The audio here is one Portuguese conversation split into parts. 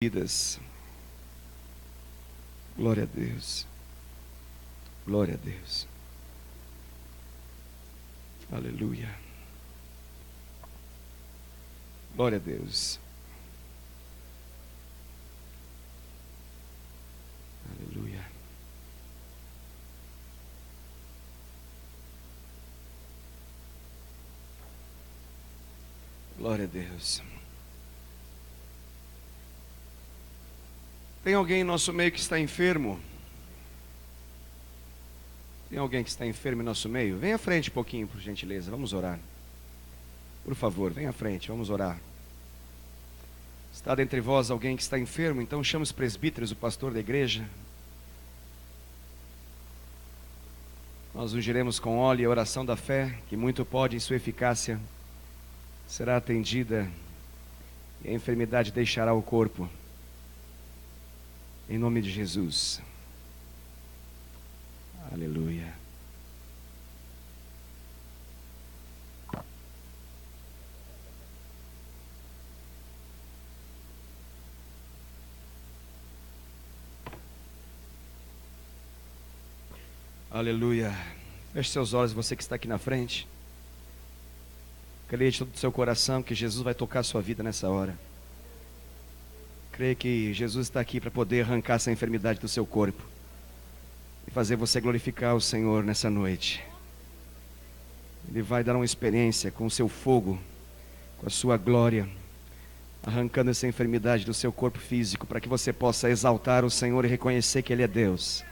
vidas. Glória a Deus. Glória a Deus. Aleluia. Glória a Deus. Aleluia. Glória a Deus. Tem alguém em nosso meio que está enfermo? Tem alguém que está enfermo em nosso meio? Vem à frente um pouquinho, por gentileza, vamos orar. Por favor, vem à frente, vamos orar. Está dentre vós alguém que está enfermo? Então chama os presbíteros, o pastor da igreja. Nós ungiremos com óleo e a oração da fé, que muito pode em sua eficácia será atendida e a enfermidade deixará o corpo. Em nome de Jesus. Aleluia. Aleluia. Feche seus olhos, você que está aqui na frente. Creia de todo o seu coração que Jesus vai tocar a sua vida nessa hora. Creia que Jesus está aqui para poder arrancar essa enfermidade do seu corpo e fazer você glorificar o Senhor nessa noite. Ele vai dar uma experiência com o seu fogo, com a sua glória, arrancando essa enfermidade do seu corpo físico, para que você possa exaltar o Senhor e reconhecer que Ele é Deus.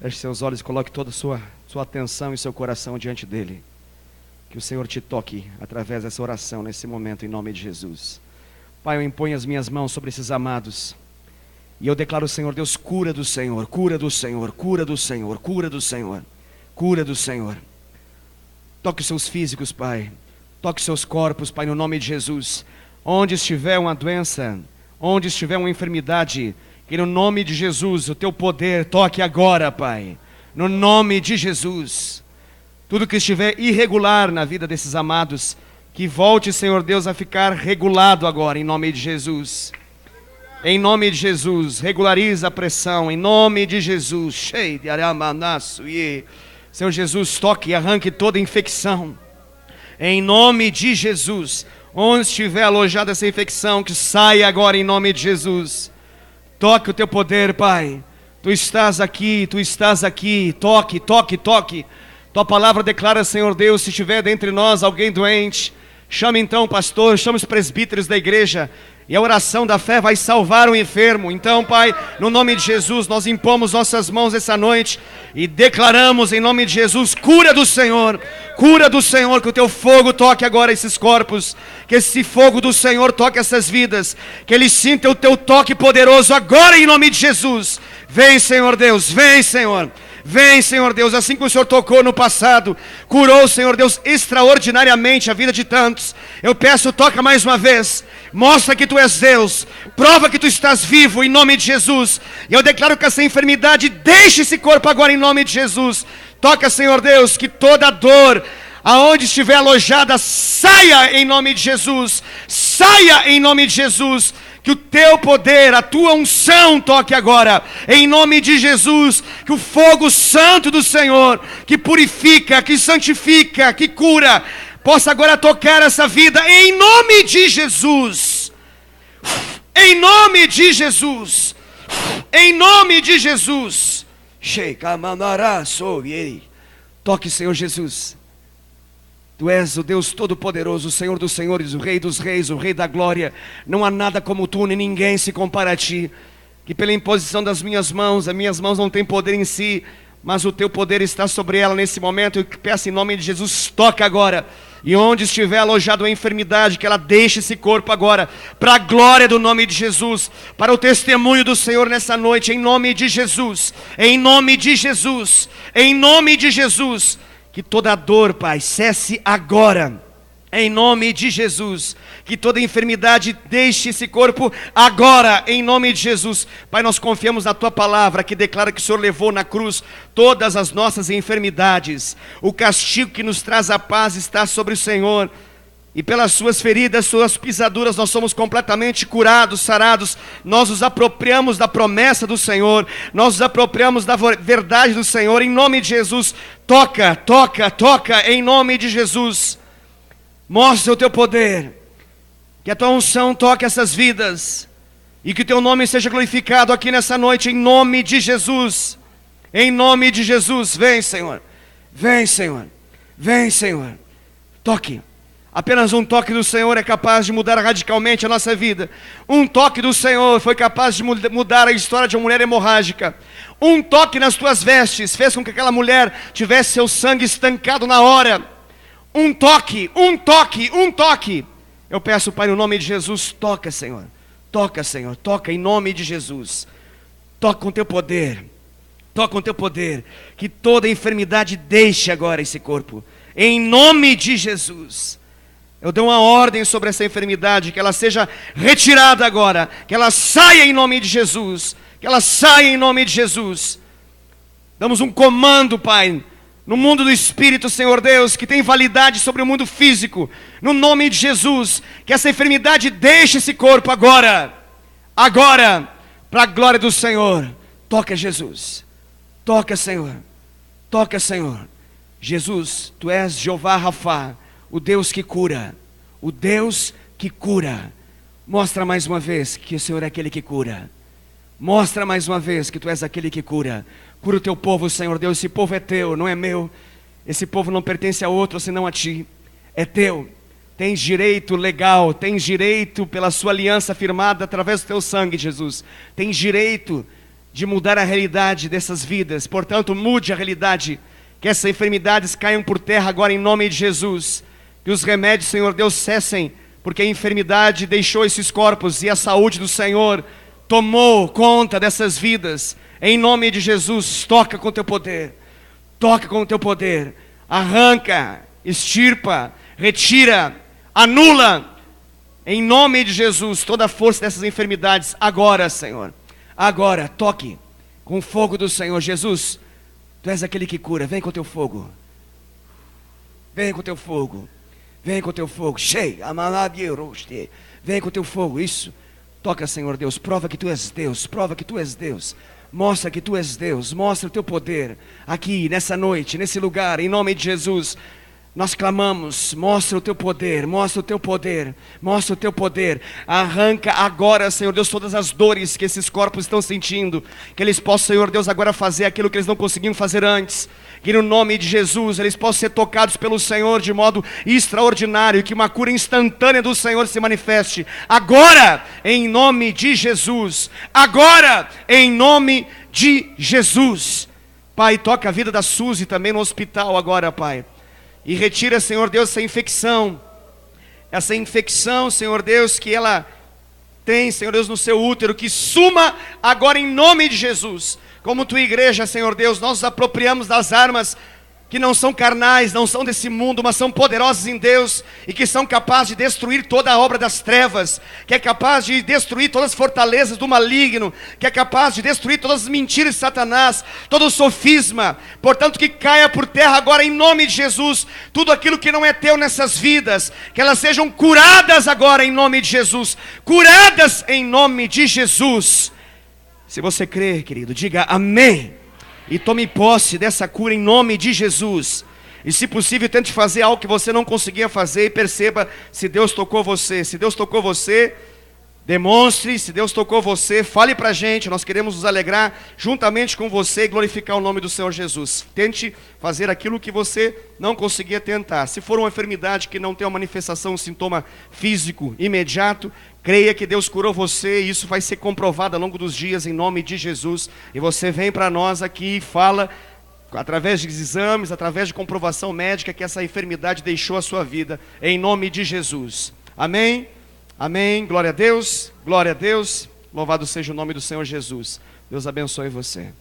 Feche seus olhos e coloque toda a sua atenção e seu coração diante dEle. Que o Senhor te toque através dessa oração nesse momento, em nome de Jesus. Pai, eu imponho as minhas mãos sobre esses amados e eu declaro, Senhor Deus, cura do Senhor, cura do Senhor, cura do Senhor, cura do Senhor, cura do Senhor. Toque os seus físicos, Pai, toque os seus corpos, Pai, no nome de Jesus. Onde estiver uma doença, onde estiver uma enfermidade, que no nome de Jesus o Teu poder toque agora, Pai, no nome de Jesus. Tudo que estiver irregular na vida desses amados, que volte, Senhor Deus, a ficar regulado agora, em nome de Jesus. Em nome de Jesus, regulariza a pressão, em nome de Jesus. Cheio de aramanaço, Senhor Jesus, toque e arranque toda infecção. Em nome de Jesus, onde estiver alojada essa infecção, que saia agora em nome de Jesus. Toque o Teu poder, Pai. Tu estás aqui, toque, toque, toque. Tua palavra declara, Senhor Deus, se estiver dentre nós alguém doente, chame então o pastor, chame os presbíteros da igreja, e a oração da fé vai salvar o enfermo. Então, Pai, no nome de Jesus, nós impomos nossas mãos essa noite e declaramos em nome de Jesus, cura do Senhor, que o Teu fogo toque agora esses corpos, que esse fogo do Senhor toque essas vidas, que eles sintam o Teu toque poderoso agora em nome de Jesus. Vem, Senhor Deus, vem, Senhor. Vem, Senhor Deus, assim como o Senhor tocou no passado, curou, Senhor Deus, extraordinariamente a vida de tantos. Eu peço, toca mais uma vez, mostra que Tu és Deus, prova que Tu estás vivo, em nome de Jesus. E eu declaro que essa enfermidade deixe esse corpo agora em nome de Jesus. Toca, Senhor Deus, que toda dor, aonde estiver alojada, saia em nome de Jesus, saia em nome de Jesus. Que o Teu poder, a Tua unção toque agora, em nome de Jesus. Que o fogo santo do Senhor, que purifica, que santifica, que cura, possa agora tocar essa vida, em nome de Jesus. Em nome de Jesus. Em nome de Jesus. Toque, Senhor Jesus. Tu és o Deus Todo-Poderoso, o Senhor dos Senhores, o Rei dos Reis, o Rei da Glória. Não há nada como Tu, nem ninguém se compara a Ti. Que pela imposição das minhas mãos, as minhas mãos não têm poder em si, mas o Teu poder está sobre ela nesse momento. Eu peço em nome de Jesus, toca agora. E onde estiver alojado a enfermidade, que ela deixe esse corpo agora, para a glória do nome de Jesus, para o testemunho do Senhor nessa noite, em nome de Jesus, em nome de Jesus, em nome de Jesus. Que toda dor, Pai, cesse agora, em nome de Jesus. Que toda enfermidade deixe esse corpo agora, em nome de Jesus. Pai, nós confiamos na Tua palavra, que declara que o Senhor levou na cruz todas as nossas enfermidades. O castigo que nos traz a paz está sobre o Senhor. E pelas suas feridas, suas pisaduras, nós somos completamente curados, sarados. Nós nos apropriamos da promessa do Senhor. Nós nos apropriamos da verdade do Senhor. Em nome de Jesus, toca, toca, toca, em nome de Jesus. Mostra o teu poder. Que a tua unção toque essas vidas. E que o teu nome seja glorificado aqui nessa noite, em nome de Jesus. Em nome de Jesus, vem, Senhor. Vem, Senhor. Vem, Senhor. Toque. Apenas um toque do Senhor é capaz de mudar radicalmente a nossa vida. Um toque do Senhor foi capaz de mudar a história de uma mulher hemorrágica. Um toque nas tuas vestes fez com que aquela mulher tivesse seu sangue estancado na hora. Um toque, um toque, um toque. Eu peço, Pai, no nome de Jesus, toca, Senhor. Toca, Senhor, toca em nome de Jesus. Toca com teu poder. Toca com teu poder. Que toda enfermidade deixe agora esse corpo. Em nome de Jesus. Eu dou uma ordem sobre essa enfermidade, que ela seja retirada agora, que ela saia em nome de Jesus, que ela saia em nome de Jesus. Damos um comando, Pai, no mundo do Espírito, Senhor Deus, que tem validade sobre o mundo físico, no nome de Jesus, que essa enfermidade deixe esse corpo agora, agora, para a glória do Senhor. Toca, Jesus, toca, Senhor, toca, Senhor. Jesus, Tu és Jeová Rafa, o Deus que cura, o Deus que cura. Mostra mais uma vez que o Senhor é aquele que cura. Mostra mais uma vez que Tu és aquele que cura. Cura o Teu povo, Senhor Deus. Esse povo é Teu, não é meu. Esse povo não pertence a outro senão a Ti. É Teu. Tens direito legal, tens direito pela Sua aliança firmada através do Teu sangue, Jesus. Tens direito de mudar a realidade dessas vidas. Portanto, mude a realidade. Que essas enfermidades caiam por terra agora em nome de Jesus. Que os remédios, Senhor Deus, cessem, porque a enfermidade deixou esses corpos e a saúde do Senhor tomou conta dessas vidas. Em nome de Jesus, toca com teu poder. Toca com teu poder. Arranca, extirpa, retira, anula. Em nome de Jesus, toda a força dessas enfermidades. Agora, Senhor. Agora, toque com o fogo do Senhor. Jesus, Tu és aquele que cura. Vem com teu fogo. Vem com teu fogo. Vem com teu fogo. Vem com teu fogo. Isso. Toca, Senhor Deus. Prova que Tu és Deus. Prova que Tu és Deus. Mostra que Tu és Deus. Mostra o Teu poder. Aqui, nessa noite, nesse lugar. Em nome de Jesus. Nós clamamos, mostra o Teu poder, mostra o Teu poder, mostra o Teu poder. Arranca agora, Senhor Deus, todas as dores que esses corpos estão sentindo. Que eles possam, Senhor Deus, agora fazer aquilo que eles não conseguiam fazer antes. Que no nome de Jesus eles possam ser tocados pelo Senhor de modo extraordinário. Que uma cura instantânea do Senhor se manifeste. Agora, em nome de Jesus. Agora, em nome de Jesus. Pai, toca a vida da Suzy também no hospital agora, Pai. E retira, Senhor Deus, essa infecção, Senhor Deus, que ela tem, Senhor Deus, no seu útero, que suma agora em nome de Jesus. Como Tua igreja, Senhor Deus, nós nos apropriamos das armas que não são carnais, não são desse mundo, mas são poderosas em Deus, e que são capazes de destruir toda a obra das trevas, que é capaz de destruir todas as fortalezas do maligno, que é capaz de destruir todas as mentiras de Satanás, todo o sofisma. Portanto, que caia por terra agora em nome de Jesus, tudo aquilo que não é Teu nessas vidas, que elas sejam curadas agora em nome de Jesus, curadas em nome de Jesus. Se você crê, querido, diga amém. E tome posse dessa cura em nome de Jesus. E se possível, tente fazer algo que você não conseguia fazer e perceba se Deus tocou você. Se Deus tocou você, demonstre. Se Deus tocou você, fale pra gente. Nós queremos nos alegrar juntamente com você e glorificar o nome do Senhor Jesus. Tente fazer aquilo que você não conseguia tentar. Se for uma enfermidade que não tem uma manifestação, um sintoma físico imediato, creia que Deus curou você e isso vai ser comprovado ao longo dos dias em nome de Jesus. E você vem para nós aqui e fala, através de exames, através de comprovação médica, que essa enfermidade deixou a sua vida, em nome de Jesus. Amém? Amém. Glória a Deus. Glória a Deus. Louvado seja o nome do Senhor Jesus. Deus abençoe você.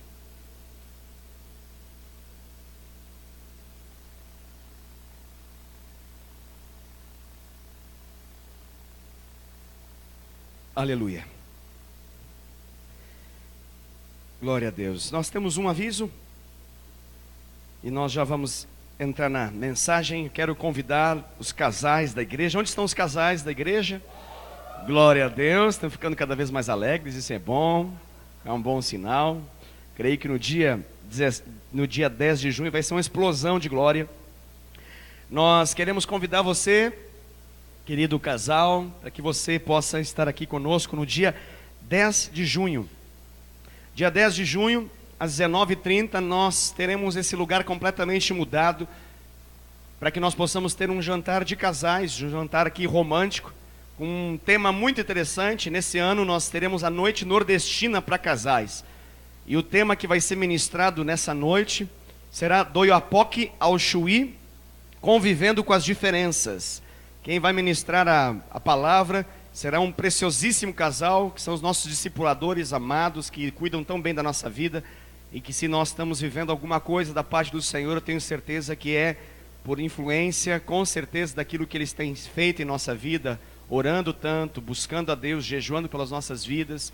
Aleluia. Glória a Deus. Nós temos um aviso e nós já vamos entrar na mensagem, eu quero convidar os casais da igreja. Onde estão os casais da igreja? Glória a Deus, estão ficando cada vez mais alegres, isso é bom, é um bom sinal. Creio que no dia 10 de junho vai ser uma explosão de glória. Nós queremos convidar você, querido casal, para que você possa estar aqui conosco no dia 10 de junho. Dia 10 de junho, às 19h30, nós teremos esse lugar completamente mudado, para que nós possamos ter um jantar de casais, um jantar aqui romântico, com um tema muito interessante. Nesse ano nós teremos a noite nordestina para casais. E o tema que vai ser ministrado nessa noite será do Oiapoque ao Chuí, convivendo com as diferenças. Quem vai ministrar a palavra será um preciosíssimo casal, que são os nossos discipuladores amados, que cuidam tão bem da nossa vida, e que se nós estamos vivendo alguma coisa da parte do Senhor, eu tenho certeza que é por influência, com certeza, daquilo que eles têm feito em nossa vida, orando tanto, buscando a Deus, jejuando pelas nossas vidas,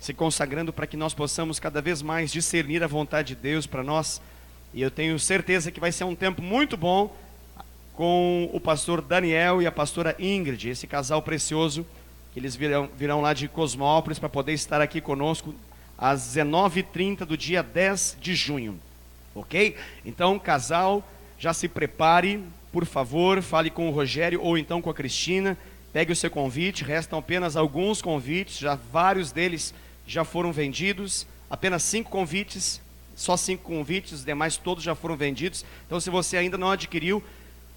se consagrando para que nós possamos cada vez mais discernir a vontade de Deus para nós. E eu tenho certeza que vai ser um tempo muito bom com o pastor Daniel e a pastora Ingrid, esse casal precioso, que eles virão lá de Cosmópolis para poder estar aqui conosco às 19h30 do dia 10 de junho, ok? Então, casal, já se prepare, por favor, fale com o Rogério ou então com a Cristina, pegue o seu convite, restam apenas alguns convites, já vários deles já foram vendidos, apenas 5 convites, só 5 convites, os demais todos já foram vendidos. Então, se você ainda não adquiriu,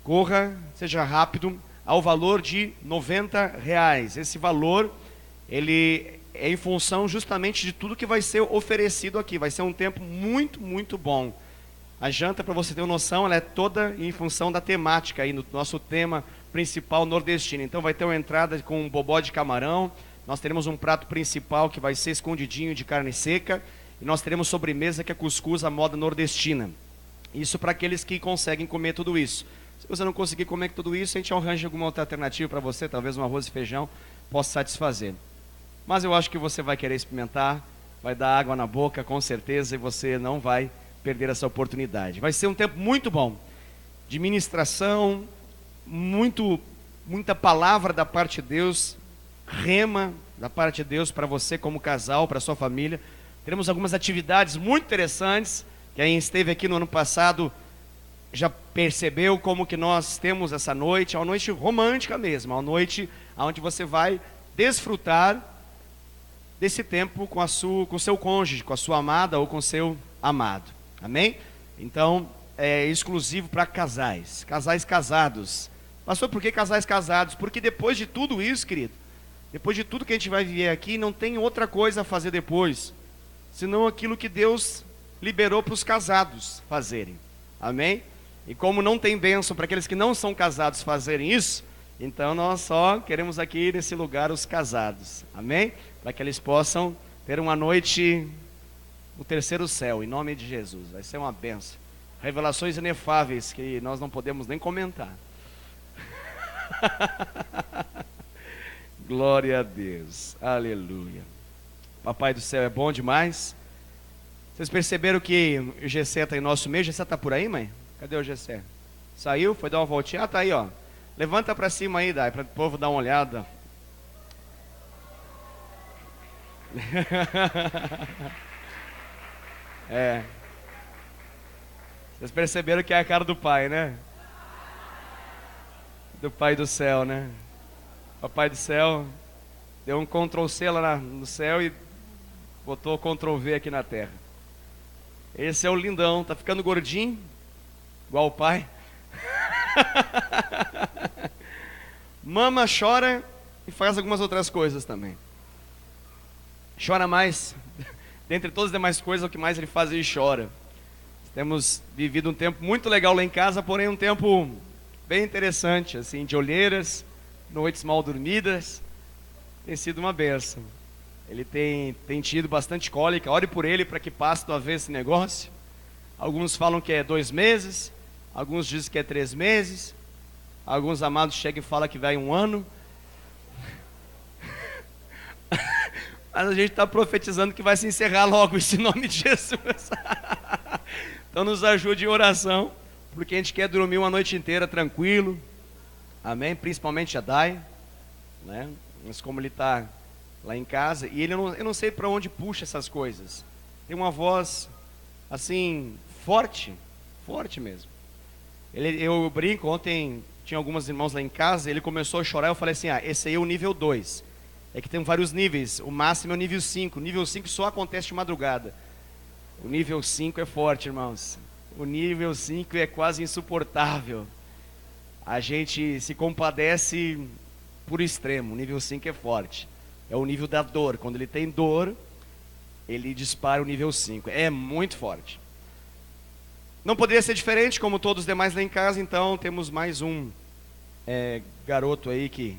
corra, seja rápido, ao valor de R$90. Esse valor, ele é em função justamente de tudo que vai ser oferecido aqui. Vai ser um tempo muito, muito bom. A janta, para você ter uma noção, ela é toda em função da temática, aí no nosso tema principal nordestino. Então vai ter uma entrada com um bobó de camarão, nós teremos um prato principal que vai ser escondidinho de carne seca, e nós teremos sobremesa que é cuscuz à moda nordestina. Isso para aqueles que conseguem comer tudo isso. Se você não conseguir comer tudo isso, a gente arranja alguma outra alternativa para você, talvez um arroz e feijão possa satisfazer. Mas eu acho que você vai querer experimentar, vai dar água na boca com certeza, e você não vai perder essa oportunidade. Vai ser um tempo muito bom, de ministração, muita palavra da parte de Deus, rema da parte de Deus para você como casal, para sua família. Teremos algumas atividades muito interessantes, que quem esteve aqui no ano passado já percebeu como que nós temos essa noite. É uma noite romântica mesmo, é uma noite onde você vai desfrutar desse tempo com o seu cônjuge, com a sua amada ou com o seu amado, amém? Então, é exclusivo para casais casados. Pastor, por que casais casados? Porque depois de tudo isso, querido, depois de tudo que a gente vai viver aqui, não tem outra coisa a fazer depois, senão aquilo que Deus liberou para os casados fazerem, amém? E como não tem bênção para aqueles que não são casados fazerem isso, então nós só queremos aqui nesse lugar os casados, amém? Para que eles possam ter uma noite no terceiro céu, em nome de Jesus. Vai ser uma bênção, revelações inefáveis que nós não podemos nem comentar. Glória a Deus, aleluia. Papai do céu é bom demais. Vocês perceberam que o Gessé está em nosso meio? O Gessé está por aí, mãe? Cadê o Gessé? Saiu? Foi dar uma voltinha? Ah, tá aí, ó. Levanta para cima aí, Dai, para o povo dar uma olhada. É. Vocês perceberam que é a cara do pai, né? Do pai do céu, né? Papai do céu deu um Ctrl+C lá no céu e botou Ctrl+V aqui na terra. Esse é o lindão, tá ficando gordinho, igual o pai. Mama, chora e faz algumas outras coisas também. Chora mais, dentre todas as demais coisas, o que mais ele faz, ele chora. Temos vivido um tempo muito legal lá em casa, porém um tempo bem interessante, assim, de olheiras, noites mal dormidas. Tem sido uma bênção. Ele tem tido bastante cólica. Ore por ele para que passe de uma vez esse negócio. Alguns falam que é 2 meses, alguns dizem que é 3 meses, alguns amados chegam e falam que vai 1 ano. Mas a gente está profetizando que vai se encerrar logo isso em nome de Jesus. Então nos ajude em oração, porque a gente quer dormir uma noite inteira tranquilo, amém? Principalmente a Dai, né? Mas como ele está lá em casa, e eu não sei para onde puxa essas coisas, tem uma voz assim, forte mesmo. Eu brinco, ontem tinha alguns irmãos lá em casa, ele começou a chorar, eu falei assim, esse aí é o nível 2, é que tem vários níveis, o máximo é o nível 5, o nível 5 só acontece de madrugada, o nível 5 é forte, irmãos, o nível 5 é quase insuportável, a gente se compadece por extremo, o nível 5 é forte, é o nível da dor, quando ele tem dor, ele dispara o nível 5, é muito forte. Não poderia ser diferente, como todos os demais lá em casa, então temos mais um garoto aí que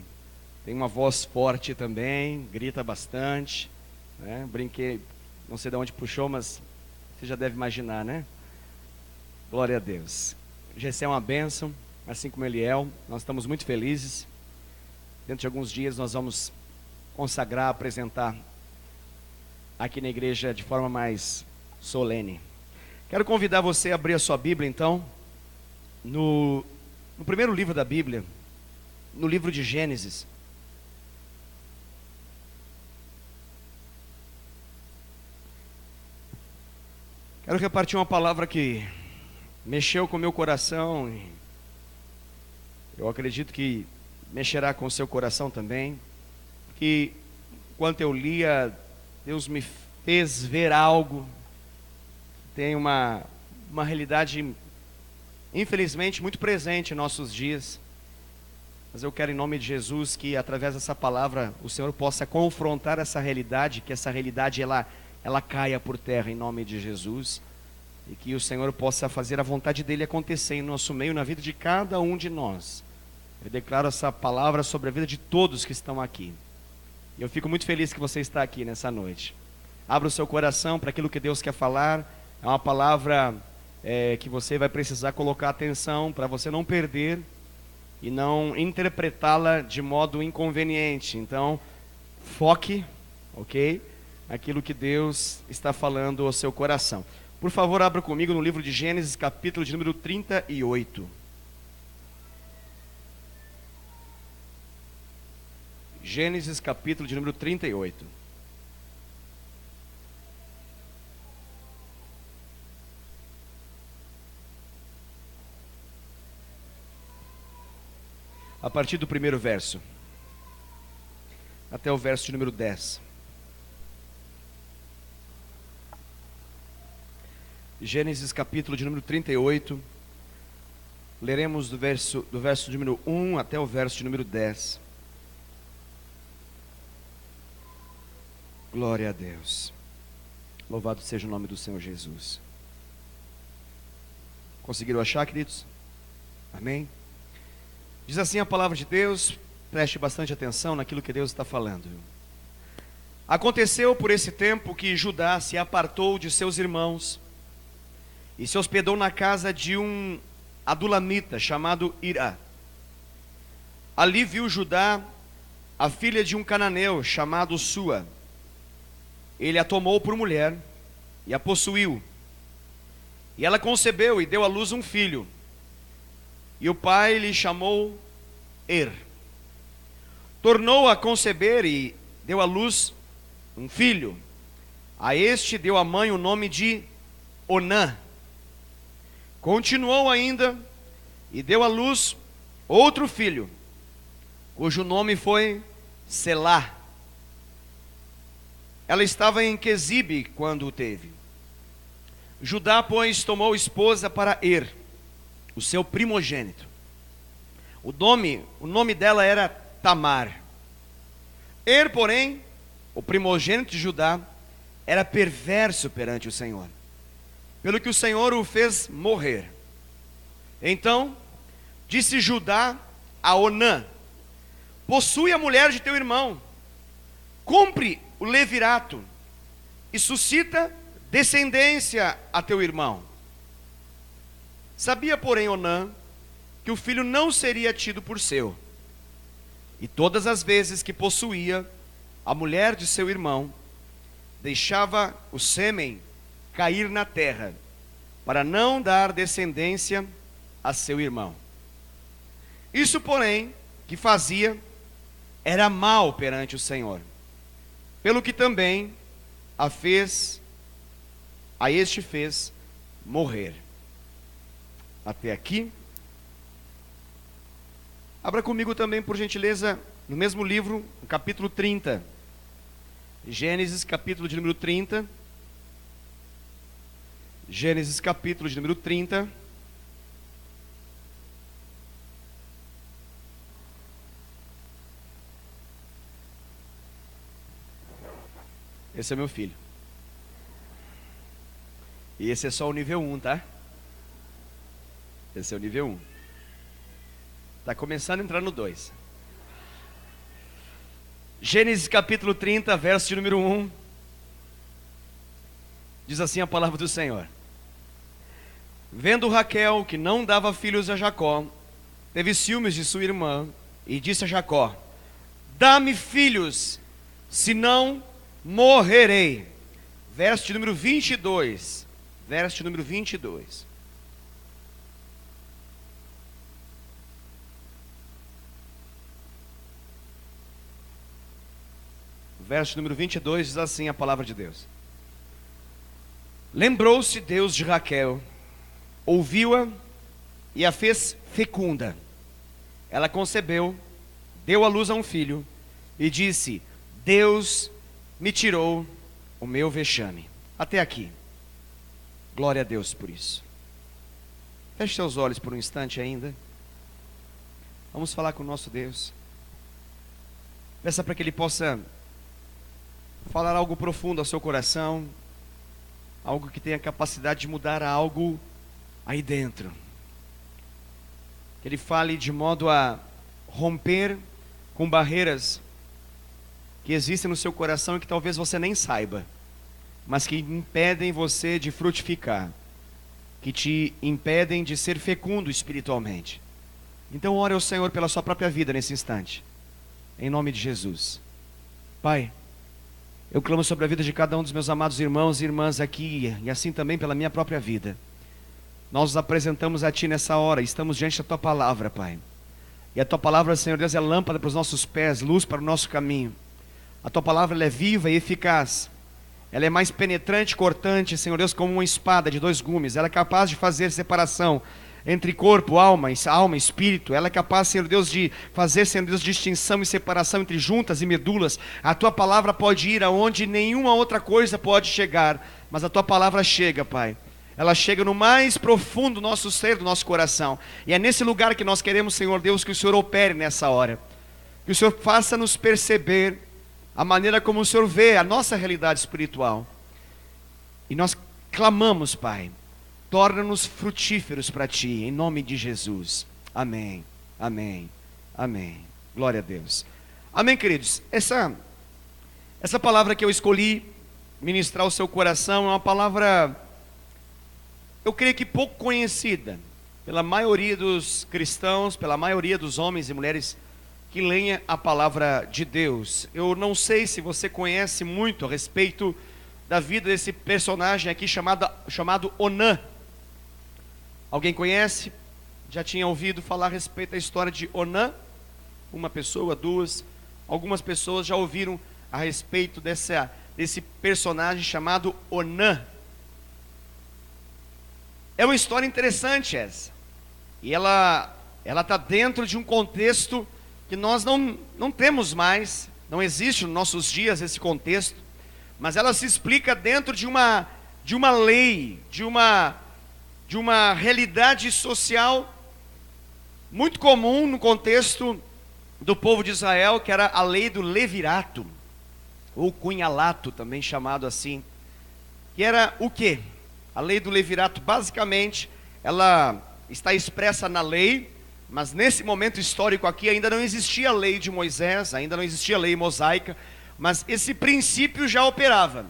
tem uma voz forte também, grita bastante, né? Brinquei, não sei de onde puxou, mas você já deve imaginar, né? Glória a Deus. Gessé é uma bênção, assim como Eliel, nós estamos muito felizes. Dentro de alguns dias nós vamos consagrar, apresentar aqui na igreja de forma mais solene. Quero convidar você a abrir a sua Bíblia, então, no primeiro livro da Bíblia, no livro de Gênesis. Quero repartir uma palavra que mexeu com o meu coração, e eu acredito que mexerá com o seu coração também, que enquanto eu lia, Deus me fez ver algo. Tem uma realidade, infelizmente, muito presente em nossos dias. Mas eu quero, em nome de Jesus, que através dessa palavra o Senhor possa confrontar essa realidade, que essa realidade ela caia por terra em nome de Jesus. E que o Senhor possa fazer a vontade dEle acontecer em nosso meio, na vida de cada um de nós. Eu declaro essa palavra sobre a vida de todos que estão aqui. E eu fico muito feliz que você está aqui nessa noite. Abra o seu coração para aquilo que Deus quer falar. É uma palavra que você vai precisar colocar atenção para você não perder e não interpretá-la de modo inconveniente. Então, foque, ok? Aquilo que Deus está falando ao seu coração. Por favor, abra comigo no livro de Gênesis, capítulo de número 38. Gênesis, capítulo de número 38. A partir do primeiro verso, até o verso de número 10. Gênesis capítulo de número 38, leremos do verso de número 1 até o verso de número 10. Glória a Deus. Louvado seja o nome do Senhor Jesus. Conseguiram achar, queridos? Amém? Diz assim a palavra de Deus, preste bastante atenção naquilo que Deus está falando. Aconteceu por esse tempo que Judá se apartou de seus irmãos e se hospedou na casa de um adulamita chamado Hira. Ali viu Judá a filha de um cananeu chamado Sua. Ele a tomou por mulher e a possuiu. E ela concebeu e deu à luz um filho. E o pai lhe chamou Tornou a conceber e deu à luz um filho. A este deu a mãe o nome de Onã. Continuou ainda e deu à luz outro filho, cujo nome foi Selá. Ela estava em Quezibe quando o teve. Judá, pois, tomou esposa para o seu primogênito. O nome dela era Tamar. Porém, o primogênito de Judá, era perverso perante o Senhor, pelo que o Senhor o fez morrer. Então, disse Judá a Onã: possui a mulher de teu irmão, cumpre o levirato e suscita descendência a teu irmão. Sabia, porém, Onã que o filho não seria tido por seu, e todas as vezes que possuía a mulher de seu irmão, deixava o sêmen cair na terra, para não dar descendência a seu irmão. Isso, porém, que fazia era mal perante o Senhor, pelo que também a este fez morrer. Até aqui. Abra comigo também, por gentileza, no mesmo livro, no capítulo 30. Gênesis, capítulo de número 30. Gênesis, capítulo de número 30. Esse é meu filho. E esse é só o nível 1, tá? Esse é o nível 1. Está começando a entrar no 2. Gênesis capítulo 30, verso de número 1. Diz assim a palavra do Senhor: Vendo Raquel que não dava filhos a Jacó, teve ciúmes de sua irmã, e disse a Jacó: Dá-me filhos, senão morrerei. Verso de número 22. Verso de número 22. Verso número 22 diz assim a palavra de Deus: Lembrou-se Deus de Raquel, ouviu-a e a fez fecunda. Ela concebeu, deu à luz a um filho e disse: Deus me tirou o meu vexame. Até aqui. Glória a Deus por isso. Feche seus olhos por um instante ainda. Vamos falar com o nosso Deus. Peça para que Ele possa falar algo profundo ao seu coração, algo que tenha capacidade de mudar algo aí dentro. Que Ele fale de modo a romper com barreiras que existem no seu coração e que talvez você nem saiba, mas que impedem você de frutificar, que te impedem de ser fecundo espiritualmente. Então ore ao Senhor pela sua própria vida nesse instante, em nome de Jesus. Pai, eu clamo sobre a vida de cada um dos meus amados irmãos e irmãs aqui, e assim também pela minha própria vida. Nós nos apresentamos a Ti nessa hora, estamos diante da Tua palavra, Pai. E a Tua palavra, Senhor Deus, é lâmpada para os nossos pés, luz para o nosso caminho. A Tua palavra ela é viva e eficaz. Ela é mais penetrante e cortante, Senhor Deus, como uma espada de 2 gumes. Ela é capaz de fazer separação entre corpo, alma e espírito. Ela é capaz, Senhor Deus, de fazer, Senhor Deus, distinção e separação entre juntas e medulas. A Tua palavra pode ir aonde nenhuma outra coisa pode chegar, mas a Tua palavra chega, Pai. Ela chega no mais profundo do nosso ser, do nosso coração. E é nesse lugar que nós queremos, Senhor Deus, que o Senhor opere nessa hora. Que o Senhor faça-nos perceber a maneira como o Senhor vê a nossa realidade espiritual. E nós clamamos, Pai, torna-nos frutíferos para Ti, em nome de Jesus. Amém, amém, amém. Glória a Deus. Amém, queridos. Essa palavra que eu escolhi ministrar ao seu coração é uma palavra, eu creio que pouco conhecida pela maioria dos cristãos, pela maioria dos homens e mulheres que leem a palavra de Deus. Eu não sei se você conhece muito a respeito da vida desse personagem aqui chamado Onã. Alguém conhece? Já tinha ouvido falar a respeito da história de Onã? Uma pessoa, 2. Algumas pessoas já ouviram a respeito desse personagem chamado Onã. É uma história interessante essa. E ela está dentro de um contexto que nós não temos mais, não existe nos nossos dias esse contexto, mas ela se explica dentro de uma lei, de uma realidade social muito comum no contexto do povo de Israel, que era a lei do levirato, ou cunhalato, também chamado assim, que era o quê? A lei do levirato, basicamente, ela está expressa na lei, mas nesse momento histórico aqui ainda não existia a lei de Moisés, ainda não existia a lei mosaica, mas esse princípio já operava.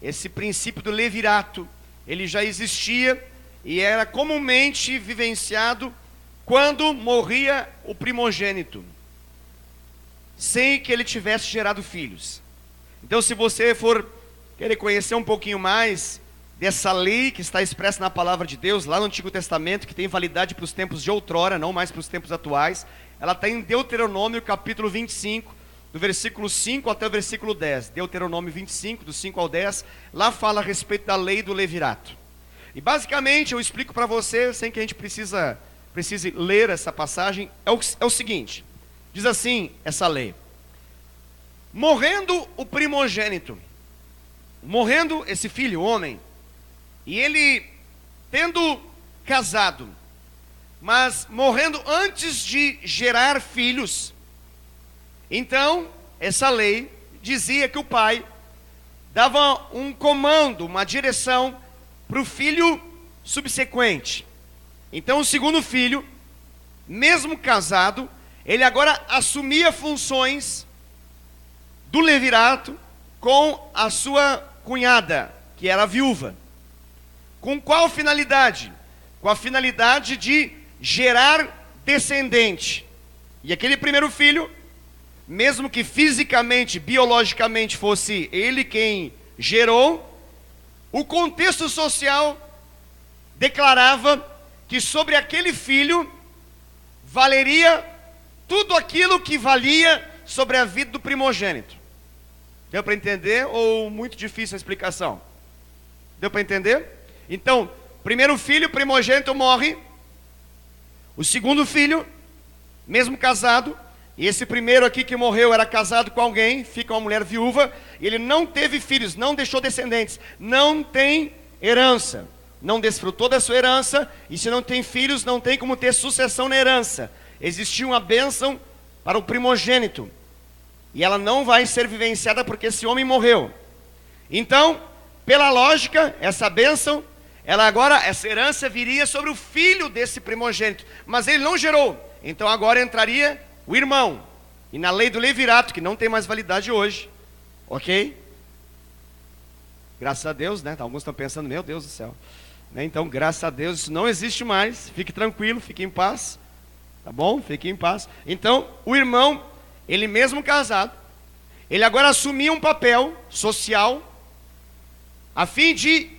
Esse princípio do levirato, ele já existia e era comumente vivenciado quando morria o primogênito, sem que ele tivesse gerado filhos. Então, se você for querer conhecer um pouquinho mais dessa lei que está expressa na palavra de Deus, lá no Antigo Testamento, que tem validade para os tempos de outrora, não mais para os tempos atuais. Ela está em Deuteronômio capítulo 25, do versículo 5 até o versículo 10. Deuteronômio 25, do 5 ao 10, lá fala a respeito da lei do levirato. E basicamente eu explico para você, sem que a gente precise ler essa passagem, é o seguinte, diz assim essa lei: morrendo o primogênito, morrendo esse filho, homem, e ele tendo casado, mas morrendo antes de gerar filhos, então essa lei dizia que o pai dava um comando, uma direção para o filho subsequente. Então o segundo filho, mesmo casado, ele agora assumia funções do levirato com a sua cunhada, que era viúva. Com qual finalidade? Com a finalidade de gerar descendente. E aquele primeiro filho, mesmo que fisicamente, biologicamente fosse ele quem gerou, o contexto social declarava que sobre aquele filho valeria tudo aquilo que valia sobre a vida do primogênito. Deu para entender ou muito difícil a explicação? Deu para entender? Então, primeiro filho, primogênito, morre. O segundo filho, mesmo casado, e esse primeiro aqui que morreu era casado com alguém, fica uma mulher viúva, e ele não teve filhos, não deixou descendentes, não tem herança, não desfrutou da sua herança, e se não tem filhos, não tem como ter sucessão na herança. Existia uma bênção para o primogênito, e ela não vai ser vivenciada porque esse homem morreu. Então, pela lógica, essa bênção, essa herança viria sobre o filho desse primogênito, mas ele não gerou, então agora entraria o irmão. E na lei do levirato, que não tem mais validade hoje, ok? Graças a Deus, né? Alguns estão pensando, meu Deus do céu, né? Então, graças a Deus, isso não existe mais. Fique tranquilo, fique em paz, tá bom? Fique em paz. Então, o irmão, ele mesmo casado, ele agora assumia um papel social, a fim de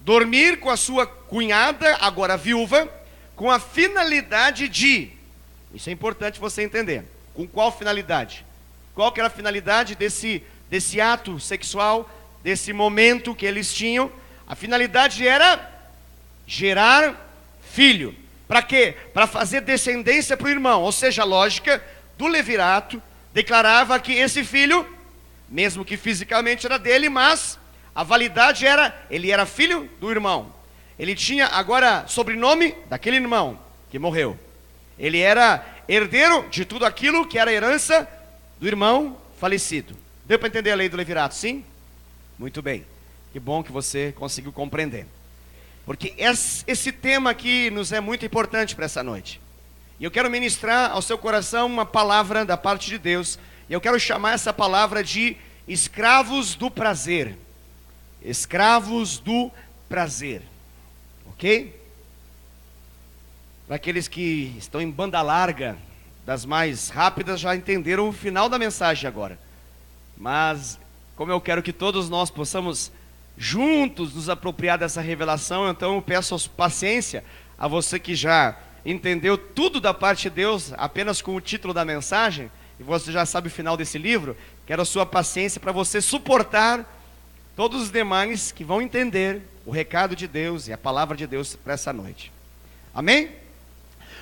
dormir com a sua cunhada, agora viúva, com a finalidade de, isso é importante você entender, com qual finalidade? Qual que era a finalidade desse ato sexual, desse momento que eles tinham? A finalidade era gerar filho. Para quê? Para fazer descendência para o irmão, ou seja, a lógica do levirato declarava que esse filho, mesmo que fisicamente era dele, mas a validade era, ele era filho do irmão. Ele tinha agora sobrenome daquele irmão que morreu. Ele era herdeiro de tudo aquilo que era herança do irmão falecido. Deu para entender a lei do levirato, sim? Muito bem. Que bom que você conseguiu compreender. Porque esse tema aqui nos é muito importante para essa noite. E eu quero ministrar ao seu coração uma palavra da parte de Deus. E eu quero chamar essa palavra de escravos do prazer. Escravos do prazer. Ok? Para aqueles que estão em banda larga, das mais rápidas, já entenderam o final da mensagem agora. Mas, como eu quero que todos nós possamos juntos nos apropriar dessa revelação, então eu peço paciência a você que já entendeu tudo da parte de Deus, apenas com o título da mensagem, e você já sabe o final desse livro. Quero a sua paciência para você suportar todos os demais que vão entender o recado de Deus e a palavra de Deus para essa noite. Amém?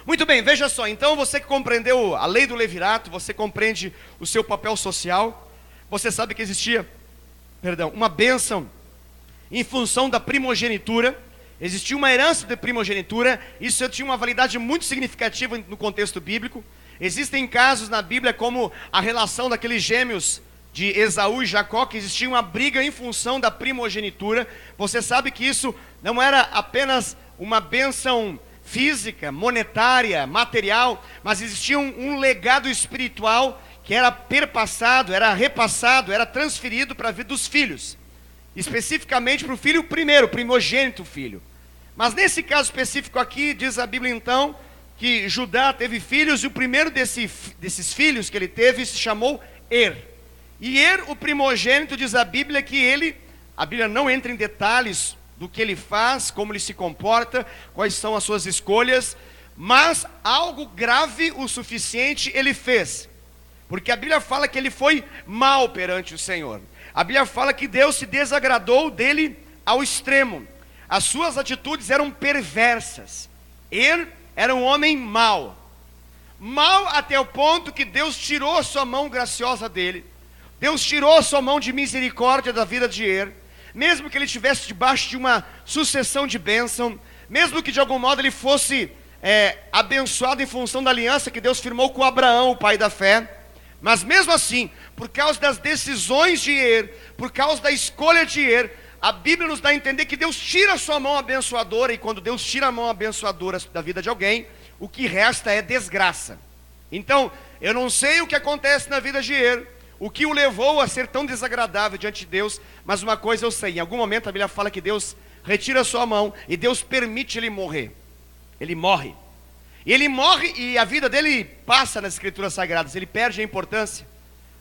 Muito bem, veja só, então você que compreendeu a lei do levirato, você compreende o seu papel social, você sabe que existia, uma bênção em função da primogenitura, existia uma herança de primogenitura, isso tinha uma validade muito significativa no contexto bíblico. Existem casos na Bíblia como a relação daqueles gêmeos de Esaú e Jacó, que existia uma briga em função da primogenitura. Você sabe que isso não era apenas uma bênção física, monetária, material, mas existia um legado espiritual que era perpassado, era repassado, era transferido para a vida dos filhos, especificamente para o filho primeiro, o primogênito filho. Mas nesse caso específico aqui, diz a Bíblia então, que Judá teve filhos, e o primeiro desses filhos que ele teve se chamou Er. E Er, o primogênito, diz a Bíblia que ele, a Bíblia não entra em detalhes do que ele faz, como ele se comporta, quais são as suas escolhas, mas algo grave o suficiente ele fez, porque a Bíblia fala que ele foi mau perante o Senhor. A Bíblia fala que Deus se desagradou dele ao extremo. As suas atitudes eram perversas. Ele era um homem mau. Mal até o ponto que Deus tirou a sua mão graciosa dele. Deus tirou a sua mão de misericórdia da vida de Er. Mesmo que ele estivesse debaixo de uma sucessão de bênção, mesmo que de algum modo ele fosse abençoado em função da aliança que Deus firmou com Abraão, o pai da fé, mas mesmo assim, por causa das decisões de Er, por causa da escolha de Er, a Bíblia nos dá a entender que Deus tira a sua mão abençoadora, e quando Deus tira a mão abençoadora da vida de alguém, o que resta é desgraça. Então, eu não sei o que acontece na vida de Er, o que o levou a ser tão desagradável diante de Deus, mas uma coisa eu sei, em algum momento a Bíblia fala que Deus retira a sua mão, e Deus permite ele morrer. Ele morre. E ele morre e a vida dele passa nas Escrituras Sagradas, ele perde a importância.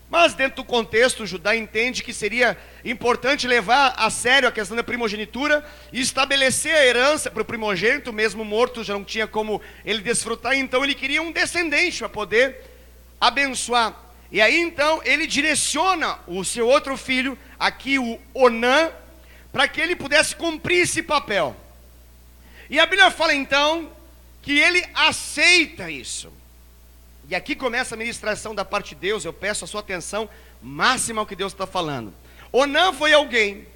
Mas dentro do contexto, Judá entende que seria importante levar a sério a questão da primogenitura e estabelecer a herança para o primogênito, mesmo morto já não tinha como ele desfrutar, então ele queria um descendente para poder abençoar. E aí então ele direciona o seu outro filho, aqui o Onã, para que ele pudesse cumprir esse papel. E a Bíblia fala então que ele aceita isso. E aqui começa a ministração da parte de Deus. Eu peço a sua atenção máxima ao que Deus está falando. Onã foi alguém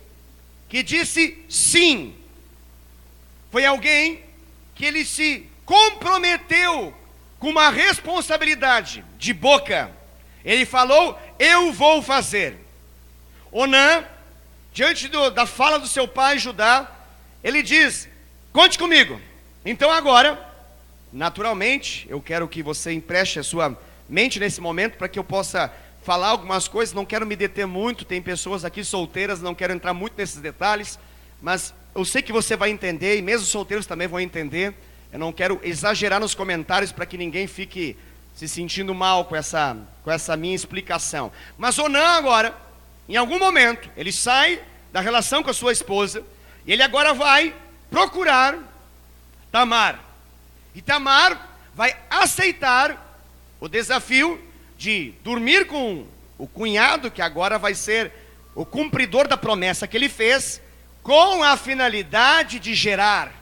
que disse sim. Foi alguém que ele se comprometeu com uma responsabilidade de boca. Ele falou, eu vou fazer. Onã, diante da fala do seu pai Judá, ele diz, conte comigo. Então agora, naturalmente, eu quero que você empreste a sua mente nesse momento para que eu possa falar algumas coisas. Não quero me deter muito, tem pessoas aqui solteiras, não quero entrar muito nesses detalhes, mas eu sei que você vai entender, e mesmo os solteiros também vão entender. Eu não quero exagerar nos comentários para que ninguém fique se sentindo mal com essa minha explicação. Mas Onã agora, em algum momento, ele sai da relação com a sua esposa, e ele agora vai procurar Tamar. E Tamar vai aceitar o desafio de dormir com o cunhado, que agora vai ser o cumpridor da promessa que ele fez, com a finalidade de gerar,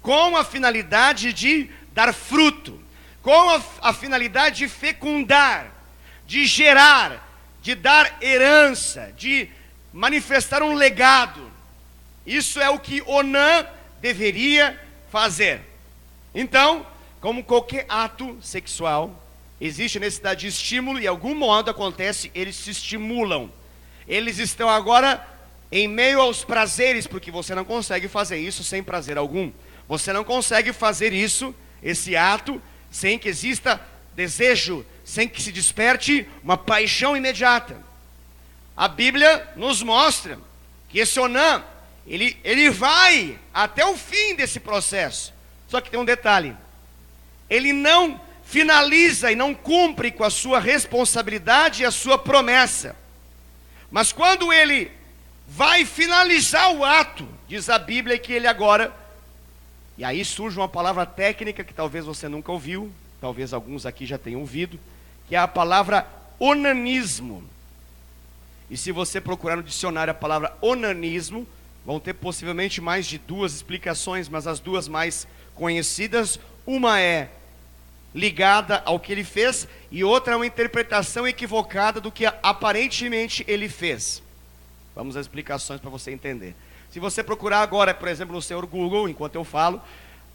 com a finalidade de dar fruto, com a finalidade de fecundar, de gerar, de dar herança, de manifestar um legado. Isso é o que Onã deveria fazer. Então, como qualquer ato sexual, existe necessidade de estímulo, e de algum modo acontece, eles se estimulam. Eles estão agora em meio aos prazeres, porque você não consegue fazer isso sem prazer algum. Você não consegue fazer isso, esse ato, sem que exista desejo, sem que se desperte uma paixão imediata. A Bíblia nos mostra que esse Onã, ele vai até o fim desse processo. Só que tem um detalhe, ele não finaliza e não cumpre com a sua responsabilidade e a sua promessa. Mas quando ele vai finalizar o ato, diz a Bíblia que ele agora, e aí surge uma palavra técnica que talvez você nunca ouviu, talvez alguns aqui já tenham ouvido, que é a palavra onanismo. E se você procurar no dicionário a palavra onanismo, vão ter possivelmente mais de duas explicações, mas as duas mais conhecidas, uma é ligada ao que ele fez, e outra é uma interpretação equivocada do que aparentemente ele fez. Vamos às explicações para você entender. Se você procurar agora, por exemplo, no seu Google, enquanto eu falo,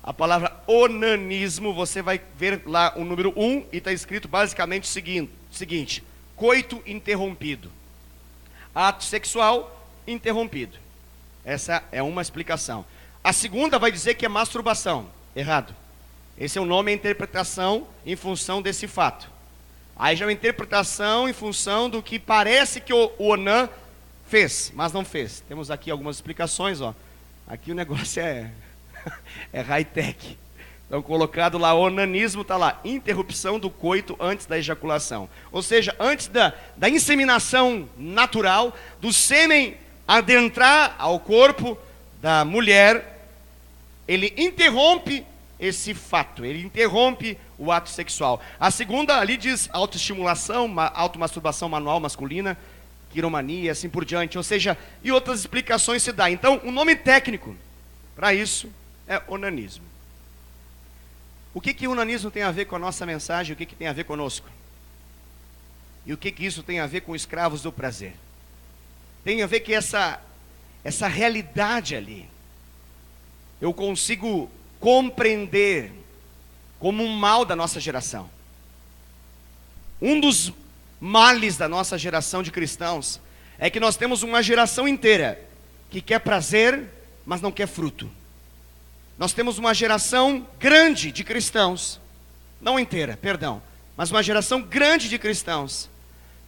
a palavra onanismo, você vai ver lá o número 1, e está escrito basicamente o seguinte, coito interrompido. Ato sexual interrompido. Essa é uma explicação. A segunda vai dizer que é masturbação. Errado. Esse é o nome e a interpretação em função desse fato. Aí já é uma interpretação em função do que parece que o Onã fez, mas não fez. Temos aqui algumas explicações, ó. Aqui o negócio é high-tech. Então colocado lá, onanismo, está lá, interrupção do coito antes da ejaculação. Ou seja, antes da inseminação natural, do sêmen adentrar ao corpo da mulher, ele interrompe esse fato, ele interrompe o ato sexual. A segunda ali diz autoestimulação, automasturbação manual masculina, quiromania e assim por diante, ou seja, e outras explicações se dá. Então, o nome técnico para isso é onanismo. O que o onanismo tem a ver com a nossa mensagem? O que tem a ver conosco? E o que isso tem a ver com escravos do prazer? Tem a ver que essa realidade ali, eu consigo compreender como um mal da nossa geração. Um dos males da nossa geração de cristãos é que nós temos uma geração inteira que quer prazer, mas não quer fruto. Nós temos uma geração grande de cristãos, não inteira, perdão, mas uma geração grande de cristãos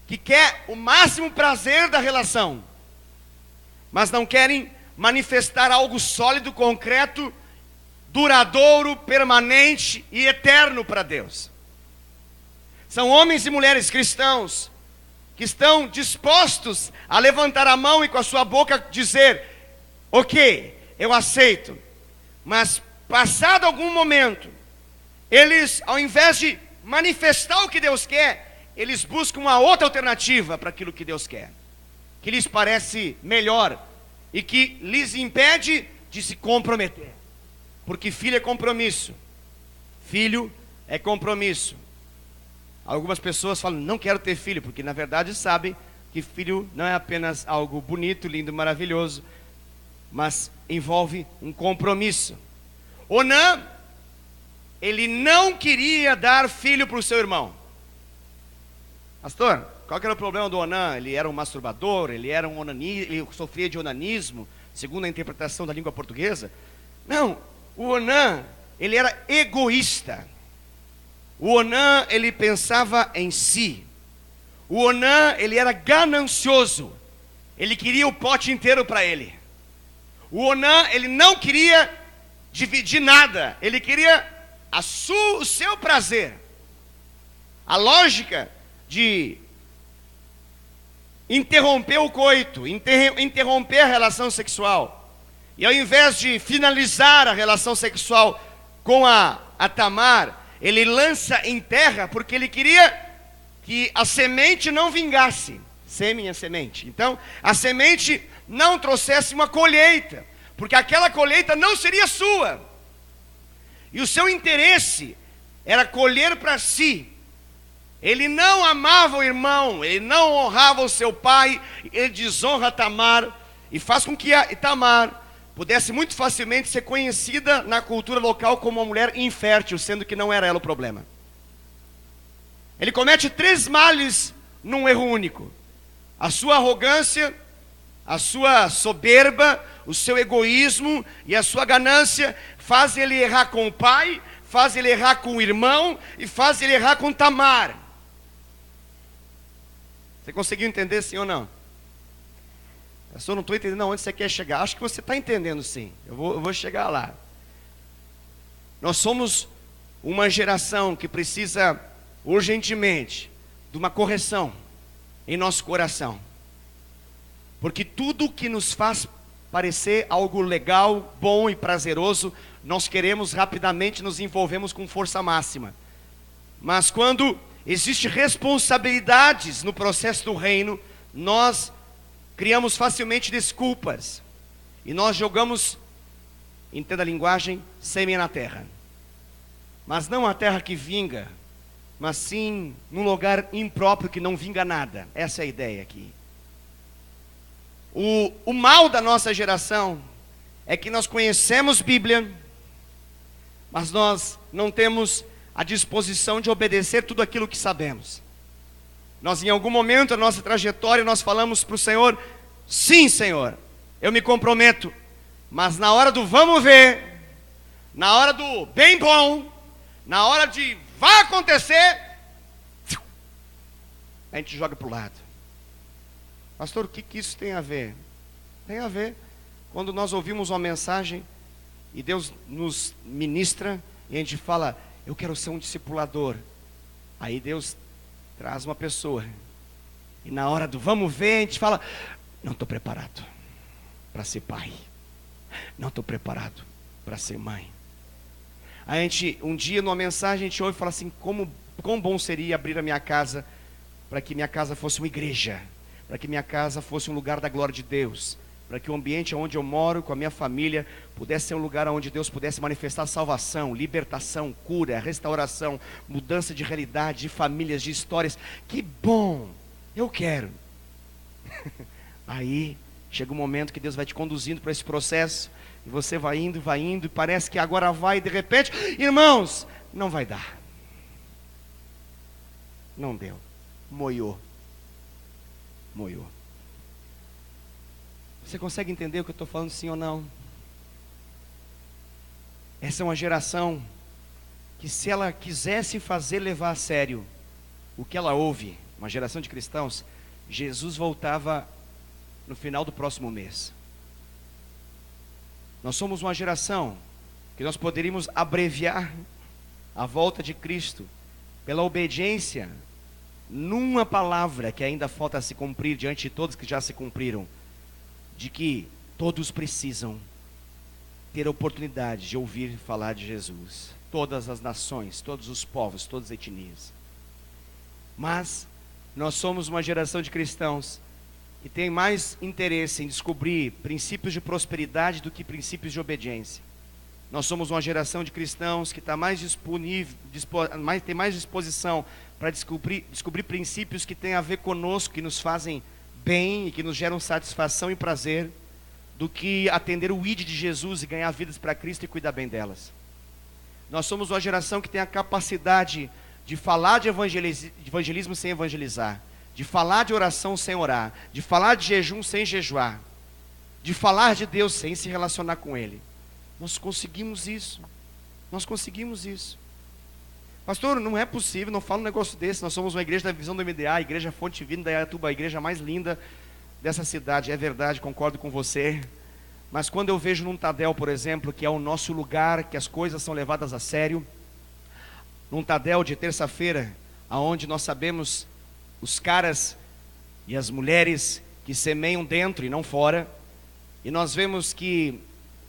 que quer o máximo prazer da relação, mas não querem manifestar algo sólido, concreto, duradouro, permanente e eterno para Deus. São homens e mulheres cristãos que estão dispostos a levantar a mão e com a sua boca dizer: ok, eu aceito. Mas passado algum momento, eles, ao invés de manifestar o que Deus quer, eles buscam uma outra alternativa para aquilo que Deus quer, que lhes parece melhor e que lhes impede de se comprometer. Porque filho é compromisso. Filho é compromisso. Algumas pessoas falam: não quero ter filho, porque na verdade sabem que filho não é apenas algo bonito, lindo, maravilhoso, mas envolve um compromisso. Onã, ele não queria dar filho para o seu irmão. Pastor, qual que era o problema do Onã? Ele era um masturbador, ele era um onanista, ele sofria de onanismo, segundo a interpretação da língua portuguesa? Não, o Onã, ele era egoísta. O Onã, ele pensava em si. O Onã, ele era ganancioso. Ele queria o pote inteiro para ele. O Onã, ele não queria dividir nada. Ele queria o seu prazer. A lógica de interromper o coito, interromper a relação sexual, e ao invés de finalizar a relação sexual com a Tamar, ele lança em terra, porque ele queria que a semente não vingasse. Sêmen é semente. Então, a semente não trouxesse uma colheita, porque aquela colheita não seria sua. E o seu interesse era colher para si. Ele não amava o irmão, ele não honrava o seu pai, ele desonra Tamar e faz com que a Tamar pudesse muito facilmente ser conhecida na cultura local como uma mulher infértil, sendo que não era ela o problema. Ele comete 3 males num erro único: a sua arrogância, a sua soberba, o seu egoísmo e a sua ganância faz ele errar com o pai, faz ele errar com o irmão e faz ele errar com Tamar. Você conseguiu entender, sim ou não? Eu não estou entendendo onde você quer chegar. Acho que você está entendendo, sim. Eu vou chegar lá. Nós somos uma geração que precisa urgentemente de uma correção em nosso coração. Porque tudo que nos faz parecer algo legal, bom e prazeroso, nós queremos rapidamente, nos envolvemos com força máxima. Mas quando existem responsabilidades no processo do reino, nós criamos facilmente desculpas. E nós jogamos, entenda a linguagem, sêmen na terra. Mas não a terra que vinga, mas sim num lugar impróprio que não vinga nada. Essa é a ideia aqui. O mal da nossa geração é que nós conhecemos Bíblia, mas nós não temos a disposição de obedecer tudo aquilo que sabemos. Nós, em algum momento da nossa trajetória, nós falamos para o Senhor: sim, Senhor, eu me comprometo. Mas na hora do vamos ver, na hora do bem bom, na hora de vai acontecer, a gente joga para o lado. Pastor, o que isso tem a ver? Tem a ver quando nós ouvimos uma mensagem e Deus nos ministra e a gente fala: eu quero ser um discipulador. Aí Deus traz uma pessoa e na hora do vamos ver, a gente fala: não estou preparado para ser pai. Não estou preparado para ser mãe. A gente, um dia numa mensagem, a gente ouve e fala assim, quão bom seria abrir a minha casa para que minha casa fosse uma igreja, para que minha casa fosse um lugar da glória de Deus, para que o ambiente onde eu moro com a minha família pudesse ser um lugar onde Deus pudesse manifestar salvação, libertação, cura, restauração, mudança de realidade, de famílias, de histórias. Que bom, eu quero. Aí chega um momento que Deus vai te conduzindo para esse processo, e você vai indo, e parece que agora vai, e de repente, irmãos, não vai dar. Não deu, moiou. Você consegue entender o que eu estou falando, sim ou não? Essa é uma geração que, se ela quisesse levar a sério o que ela ouve, uma geração de cristãos, Jesus voltava no final do próximo mês. Nós somos uma geração que nós poderíamos abreviar a volta de Cristo pela obediência numa palavra que ainda falta se cumprir diante de todos que já se cumpriram, de que todos precisam ter a oportunidade de ouvir falar de Jesus. Todas as nações, todos os povos, todas as etnias. Mas nós somos uma geração de cristãos que tem mais interesse em descobrir princípios de prosperidade do que princípios de obediência. Nós somos uma geração de cristãos que está mais tem mais disposição para descobrir princípios que têm a ver conosco, que nos fazem bem e que nos geram satisfação e prazer, do que atender o ID de Jesus e ganhar vidas para Cristo e cuidar bem delas. Nós somos uma geração que tem a capacidade de falar de evangelismo sem evangelizar, de falar de oração sem orar, de falar de jejum sem jejuar, de falar de Deus sem se relacionar com Ele. Nós conseguimos isso. Pastor, não é possível, não fala um negócio desse. Nós somos uma igreja da Visão do MDA, a igreja Fonte Divina da Indaiatuba, a igreja mais linda dessa cidade. É verdade, concordo com você. Mas quando eu vejo num Tadel, por exemplo, que é o nosso lugar, que as coisas são levadas a sério, num Tadel de terça-feira, aonde nós sabemos os caras e as mulheres que semeiam dentro e não fora, e nós vemos que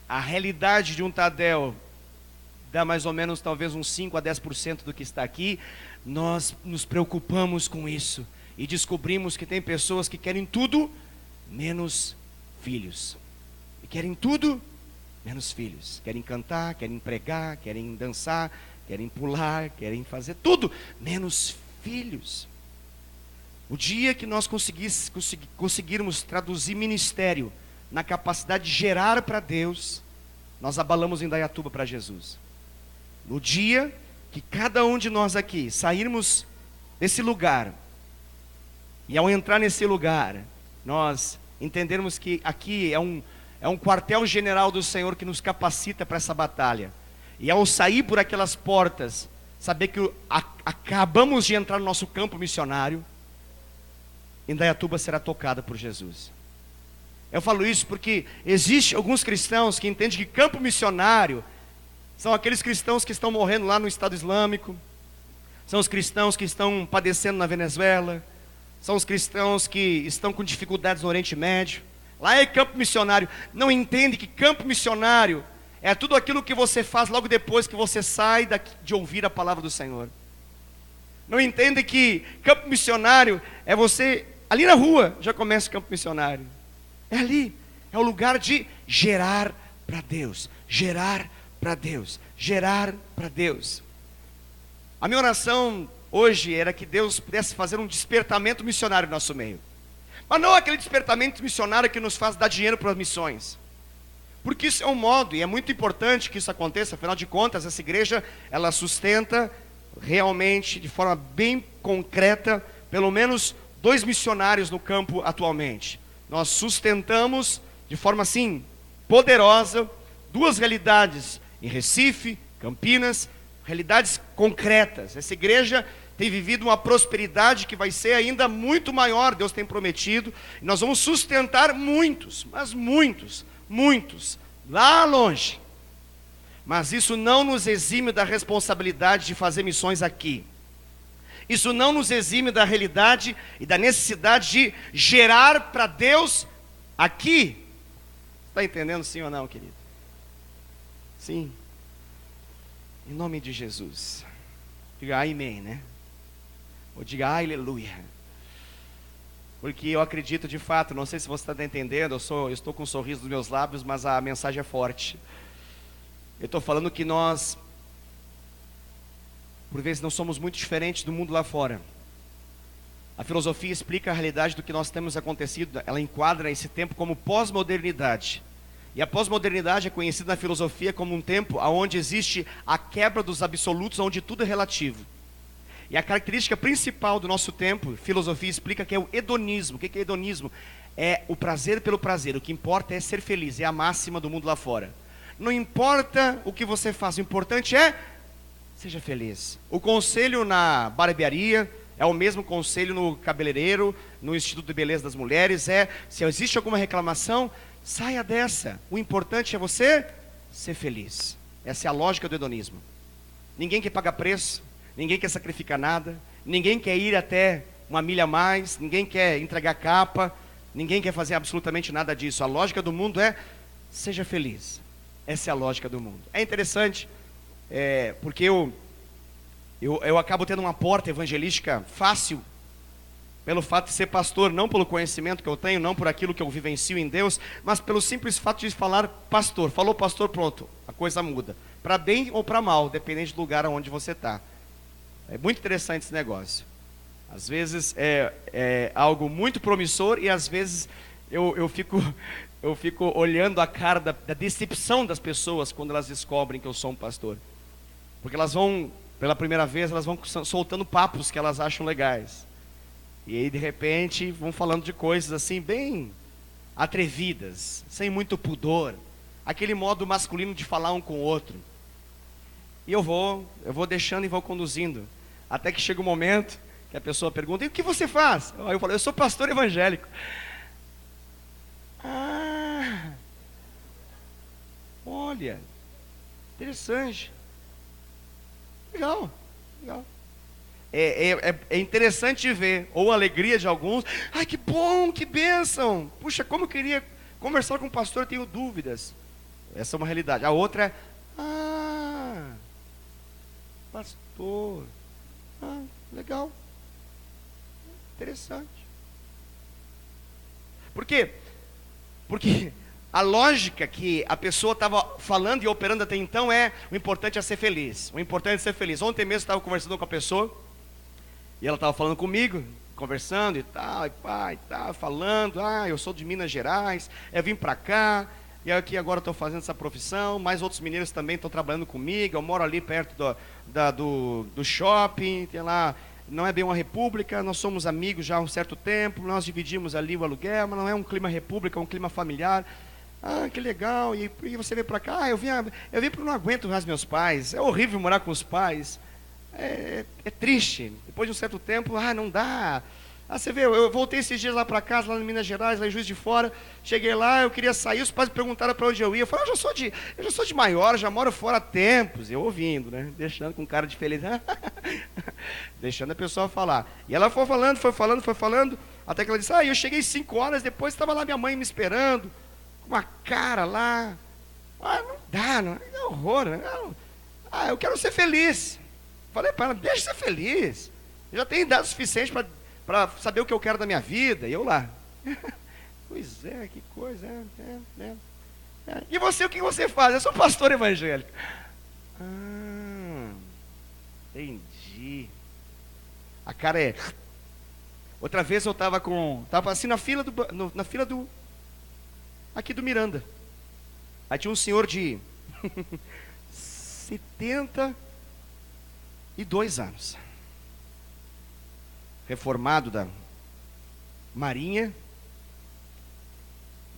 a realidade de um Tadel dá mais ou menos talvez uns 5 a 10% do que está aqui, nós nos preocupamos com isso e descobrimos que tem pessoas que querem tudo menos filhos. E querem tudo menos filhos. Querem cantar, querem pregar, querem dançar, querem pular, querem fazer tudo menos filhos. O dia que nós conseguirmos traduzir ministério na capacidade de gerar para Deus, nós abalamos Indaiatuba para Jesus. No dia que cada um de nós aqui sairmos desse lugar, e ao entrar nesse lugar, nós entendermos que aqui é um quartel-general do Senhor que nos capacita para essa batalha, e ao sair por aquelas portas, saber que acabamos de entrar no nosso campo missionário, Indaiatuba será tocada por Jesus. Eu falo isso porque existe alguns cristãos que entendem que campo missionário são aqueles cristãos que estão morrendo lá no Estado Islâmico, são os cristãos que estão padecendo na Venezuela, são os cristãos que estão com dificuldades no Oriente Médio. Lá é campo missionário. Não entende que campo missionário é tudo aquilo que você faz logo depois que você sai de ouvir a palavra do Senhor. Não entende que campo missionário é você, ali na rua já começa o campo missionário. É ali, é o lugar de gerar para Deus, gerar para Deus, gerar para Deus. A minha oração hoje era que Deus pudesse fazer um despertamento missionário no nosso meio. Mas não aquele despertamento missionário que nos faz dar dinheiro para as missões. Porque isso é um modo, e é muito importante que isso aconteça. Afinal de contas, essa igreja, ela sustenta realmente, de forma bem concreta, pelo menos 2 missionários no campo atualmente. Nós sustentamos de forma assim, poderosa, 2 realidades em Recife, Campinas, realidades concretas. Essa igreja tem vivido uma prosperidade que vai ser ainda muito maior, Deus tem prometido, e nós vamos sustentar muitos, mas muitos, lá longe. Mas isso não nos exime da responsabilidade de fazer missões aqui. Isso não nos exime da realidade e da necessidade de gerar para Deus aqui. Está entendendo sim ou não, querido? Sim. Em nome de Jesus. Diga amém, né? Ou diga aleluia. Porque eu acredito de fato, não sei se você está entendendo, eu estou com um sorriso nos meus lábios, mas a mensagem é forte. Eu estou falando que nós, por vezes, não somos muito diferentes do mundo lá fora. A filosofia explica a realidade do que nós temos acontecido, ela enquadra esse tempo como pós-modernidade. E a pós-modernidade é conhecida na filosofia como um tempo onde existe a quebra dos absolutos, onde tudo é relativo. E a característica principal do nosso tempo, filosofia explica que é o hedonismo. O que é hedonismo? É o prazer pelo prazer. O que importa é ser feliz, é a máxima do mundo lá fora. Não importa o que você faz, o importante é seja feliz. O conselho na barbearia é o mesmo conselho no cabeleireiro, no Instituto de Beleza das Mulheres. Se existe alguma reclamação, saia dessa. O importante é você ser feliz. Essa é a lógica do hedonismo. Ninguém quer pagar preço. Ninguém quer sacrificar nada, ninguém quer ir até uma milha a mais, ninguém quer entregar capa, ninguém quer fazer absolutamente nada disso. A lógica do mundo é, seja feliz. Essa é a lógica do mundo. É interessante, porque eu acabo tendo uma porta evangelística fácil, pelo fato de ser pastor, não pelo conhecimento que eu tenho, não por aquilo que eu vivencio em Deus, mas pelo simples fato de falar pastor. Falou pastor, pronto, a coisa muda. Para bem ou para mal, dependente do lugar onde você está. É muito interessante esse negócio. Às vezes é algo muito promissor e às vezes eu fico olhando a cara da decepção das pessoas quando elas descobrem que eu sou um pastor. Porque elas vão, pela primeira vez, elas vão soltando papos que elas acham legais. E aí de repente vão falando de coisas assim bem atrevidas, sem muito pudor. Aquele modo masculino de falar um com o outro. E eu vou deixando e vou conduzindo. Até que chega um momento que a pessoa pergunta, e o que você faz? Aí eu falo, eu sou pastor evangélico. Ah, olha, interessante. Legal. É interessante ver, ou a alegria de alguns, ai que bom, que bênção. Puxa, como eu queria conversar com o pastor, eu tenho dúvidas. Essa é uma realidade. A outra é, pastor, legal, interessante. Por quê? Porque a lógica que a pessoa estava falando e operando até então o importante é ser feliz. O importante é ser feliz. Ontem mesmo eu estava conversando com a pessoa, e ela estava falando comigo, conversando e tal, falando, eu sou de Minas Gerais, eu vim para cá, e aqui agora estou fazendo essa profissão, mais outros mineiros também estão trabalhando comigo, eu moro ali perto do shopping, tem lá, não é bem uma república, nós somos amigos já há um certo tempo, nós dividimos ali o aluguel, mas não é um clima república, é um clima familiar. Que legal, e você veio para cá? Eu vim porque não aguento mais meus pais, é horrível morar com os pais, é triste, depois de um certo tempo, não dá. Você vê, eu voltei esses dias lá para casa, lá em Minas Gerais, lá em Juiz de Fora. Cheguei lá, eu queria sair, os pais me perguntaram para onde eu ia. Eu falei, eu já sou de maior, já moro fora há tempos. Eu ouvindo, né? Deixando com cara de feliz. Deixando a pessoa falar. E ela foi falando, até que ela disse, eu cheguei 5 horas depois, estava lá minha mãe me esperando, com uma cara lá. Não dá, não é horror, né? Eu quero ser feliz. Falei para ela, deixa de ser feliz. Eu já tenho idade suficiente para saber o que eu quero da minha vida, e eu lá. Pois é, que coisa, E você, o que você faz? Eu sou pastor evangélico. Entendi. A cara é... Outra vez eu estava assim na fila aqui do Miranda. Aí tinha um senhor de 72 anos. Reformado da Marinha,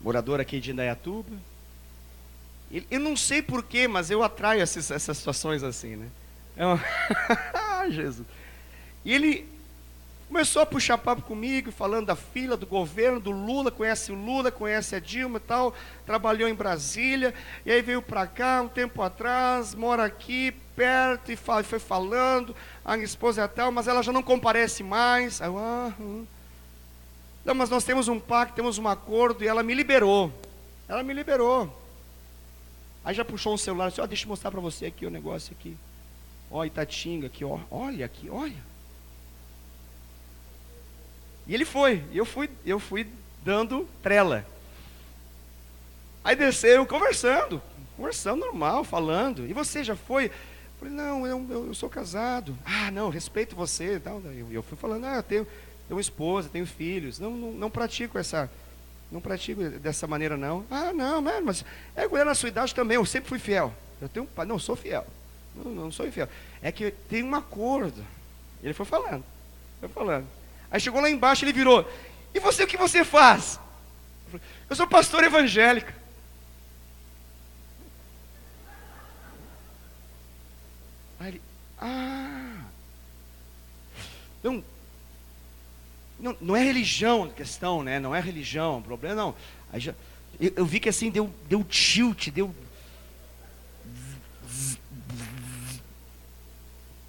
morador aqui de Indaiatuba. Eu não sei porquê, mas eu atraio essas situações assim, né? Jesus. E ele começou a puxar papo comigo, falando da fila, do governo, do Lula, conhece o Lula, conhece a Dilma e tal, trabalhou em Brasília, e aí veio para cá um tempo atrás, mora aqui perto, e foi falando, a minha esposa é tal, mas ela já não comparece mais. Aí eu, não, mas nós temos um pacto, temos um acordo, e ela me liberou. Aí já puxou um celular, assim, ó, deixa eu mostrar para você aqui o negócio aqui. Ó, Itatinga aqui, ó, olha aqui, olha. E ele foi, e eu fui dando trela. Aí desceu conversando normal, falando. E você já foi? Eu falei, não, eu sou casado. Ah, não, respeito você e tal. Eu fui falando, eu tenho uma esposa, tenho filhos. Não pratico dessa maneira, não. Ah, não, mas é na sua idade também, eu sempre fui fiel. Eu tenho um pai, não, sou fiel. Não sou infiel. É que tem um acordo. Ele foi falando. Aí chegou lá embaixo, ele virou. E você, o que você faz? Eu sou pastor evangélico. Aí ele, não é religião a questão, né? Não é religião, o problema não. Aí eu vi que assim, deu tilt,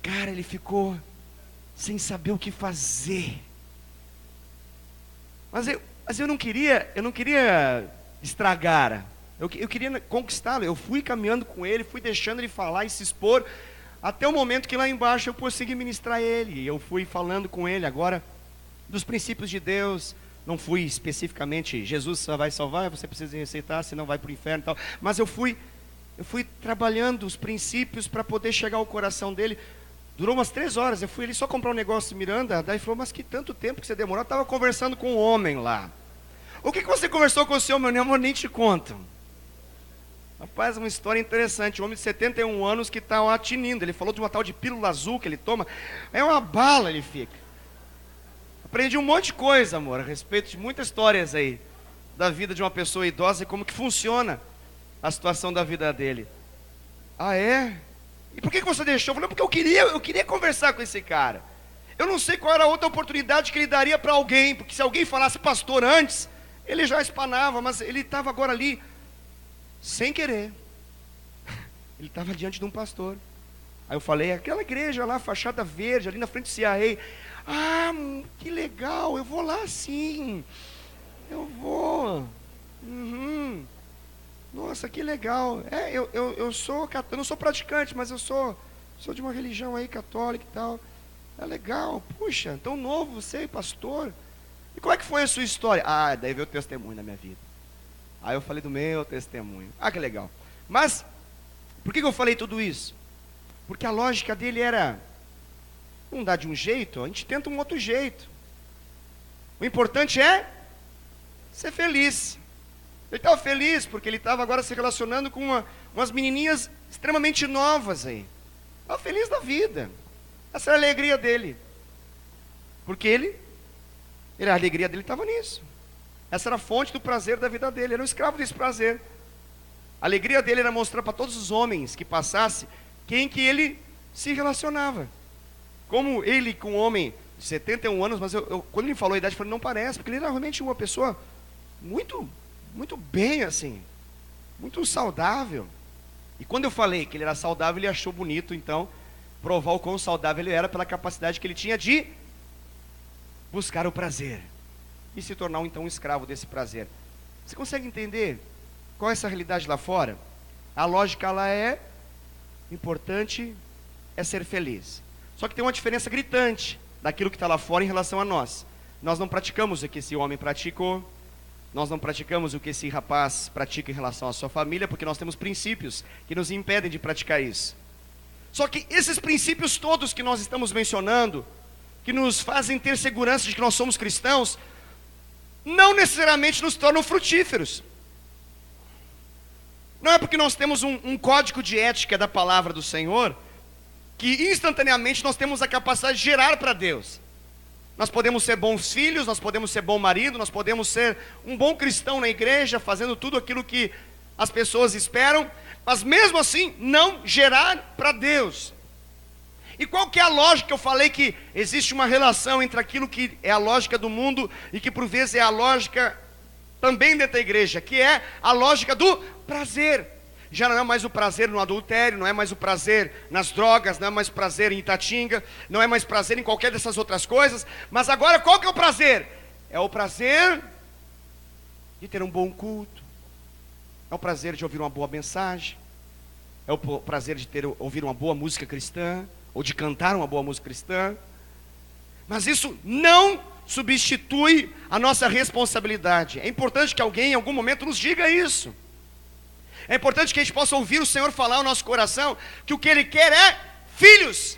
Cara, ele ficou sem saber o que fazer. Mas eu não queria estragar. Eu queria conquistá-lo. Eu fui caminhando com ele, fui deixando ele falar e se expor, até o momento que lá embaixo eu consegui ministrar ele. Eu fui falando com ele agora dos princípios de Deus. Não fui especificamente, Jesus só vai salvar, você precisa receitar, senão vai para o inferno e tal. Mas eu fui trabalhando os princípios para poder chegar ao coração dele. Durou umas 3 horas, eu fui ali só comprar um negócio de Miranda, daí falou, mas que tanto tempo que você demorou? Eu estava conversando com um homem lá. O que você conversou com o senhor, meu amor? Nem te conto. Rapaz, uma história interessante, um homem de 71 anos que está lá tinindo, ele falou de uma tal de pílula azul que ele toma, é uma bala ele fica. Aprendi um monte de coisa, amor, a respeito de muitas histórias aí, da vida de uma pessoa idosa e como que funciona a situação da vida dele. Ah, é? E por que você deixou? Eu falei, porque eu queria conversar com esse cara. Eu não sei qual era a outra oportunidade que ele daria para alguém, porque se alguém falasse pastor antes, ele já espanava, mas ele estava agora ali, sem querer. Ele estava diante de um pastor. Aí eu falei, aquela igreja lá, fachada verde, ali na frente do CRA. Ah, que legal, eu vou lá sim. Eu vou. Nossa, que legal. Eu não sou praticante, mas eu sou de uma religião aí católica e tal. É legal. Puxa, tão novo você, pastor. E como é que foi a sua história? Ah, daí veio o testemunho na minha vida. Aí eu falei do meu testemunho. Ah, que legal. Mas, por que eu falei tudo isso? Porque a lógica dele era, não dá de um jeito, a gente tenta um outro jeito. O importante é ser feliz. Ele estava feliz porque ele estava agora se relacionando com umas menininhas extremamente novas aí. Estava feliz da vida. Essa era a alegria dele. Porque a alegria dele estava nisso. Essa era a fonte do prazer da vida dele. Ele era um escravo desse prazer. A alegria dele era mostrar para todos os homens que passasse quem que ele se relacionava. Como ele com um homem de 71 anos, mas quando ele falou a idade, eu falei, não parece, porque ele era realmente uma pessoa muito bem assim, muito saudável. E quando eu falei que ele era saudável, ele achou bonito, então, provar o quão saudável ele era pela capacidade que ele tinha de buscar o prazer e se tornar então um escravo desse prazer. Você consegue entender qual é essa realidade lá fora? A lógica lá é, importante é ser feliz. Só que tem uma diferença gritante daquilo que está lá fora em relação a nós. Nós não praticamos o que esse homem praticou. Nós não praticamos o que esse rapaz pratica em relação à sua família, porque nós temos princípios que nos impedem de praticar isso. Só que esses princípios todos que nós estamos mencionando, que nos fazem ter segurança de que nós somos cristãos, não necessariamente nos tornam frutíferos. Não é porque nós temos um código de ética da palavra do Senhor, que instantaneamente nós temos a capacidade de gerar para Deus. Nós podemos ser bons filhos, nós podemos ser bom marido, nós podemos ser um bom cristão na igreja, fazendo tudo aquilo que as pessoas esperam, mas mesmo assim, não gerar para Deus. E qual que é a lógica? Eu falei que existe uma relação entre aquilo que é a lógica do mundo e que por vezes é a lógica também dentro da igreja, que é a lógica do prazer. Já não é mais o prazer no adultério, não é mais o prazer nas drogas, não é mais prazer em Itatinga, não é mais prazer em qualquer dessas outras coisas, mas agora qual que é o prazer? É o prazer de ter um bom culto, é o prazer de ouvir uma boa mensagem, é o prazer de ouvir uma boa música cristã, ou de cantar uma boa música cristã. Mas isso não substitui a nossa responsabilidade. É importante que alguém em algum momento nos diga isso. É importante que a gente possa ouvir o Senhor falar ao nosso coração que o que Ele quer é filhos.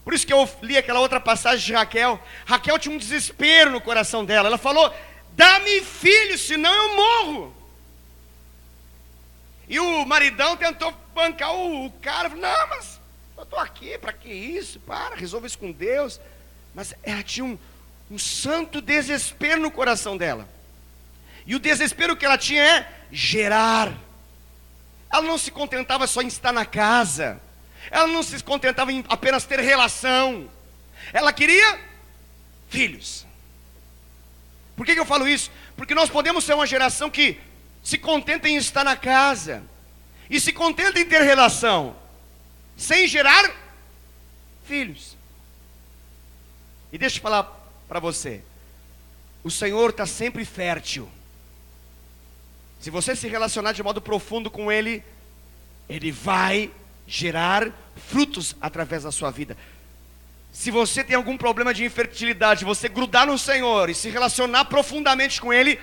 Por isso que eu li aquela outra passagem de Raquel. Raquel tinha um desespero no coração dela. Ela falou: dá-me filhos, senão eu morro. E o maridão tentou bancar o cara. Não, mas eu estou aqui, para que isso? Resolva isso com Deus. Mas ela tinha um santo desespero no coração dela. E o desespero que ela tinha é gerar. Ela não se contentava só em estar na casa. Ela não se contentava em apenas ter relação. Ela queria filhos. Por que eu falo isso? Porque nós podemos ser uma geração que se contenta em estar na casa e se contenta em ter relação, sem gerar filhos. E deixa eu falar para você, o Senhor está sempre fértil. Se você se relacionar de modo profundo com Ele, Ele vai gerar frutos através da sua vida. Se você tem algum problema de infertilidade, você grudar no Senhor e se relacionar profundamente com Ele,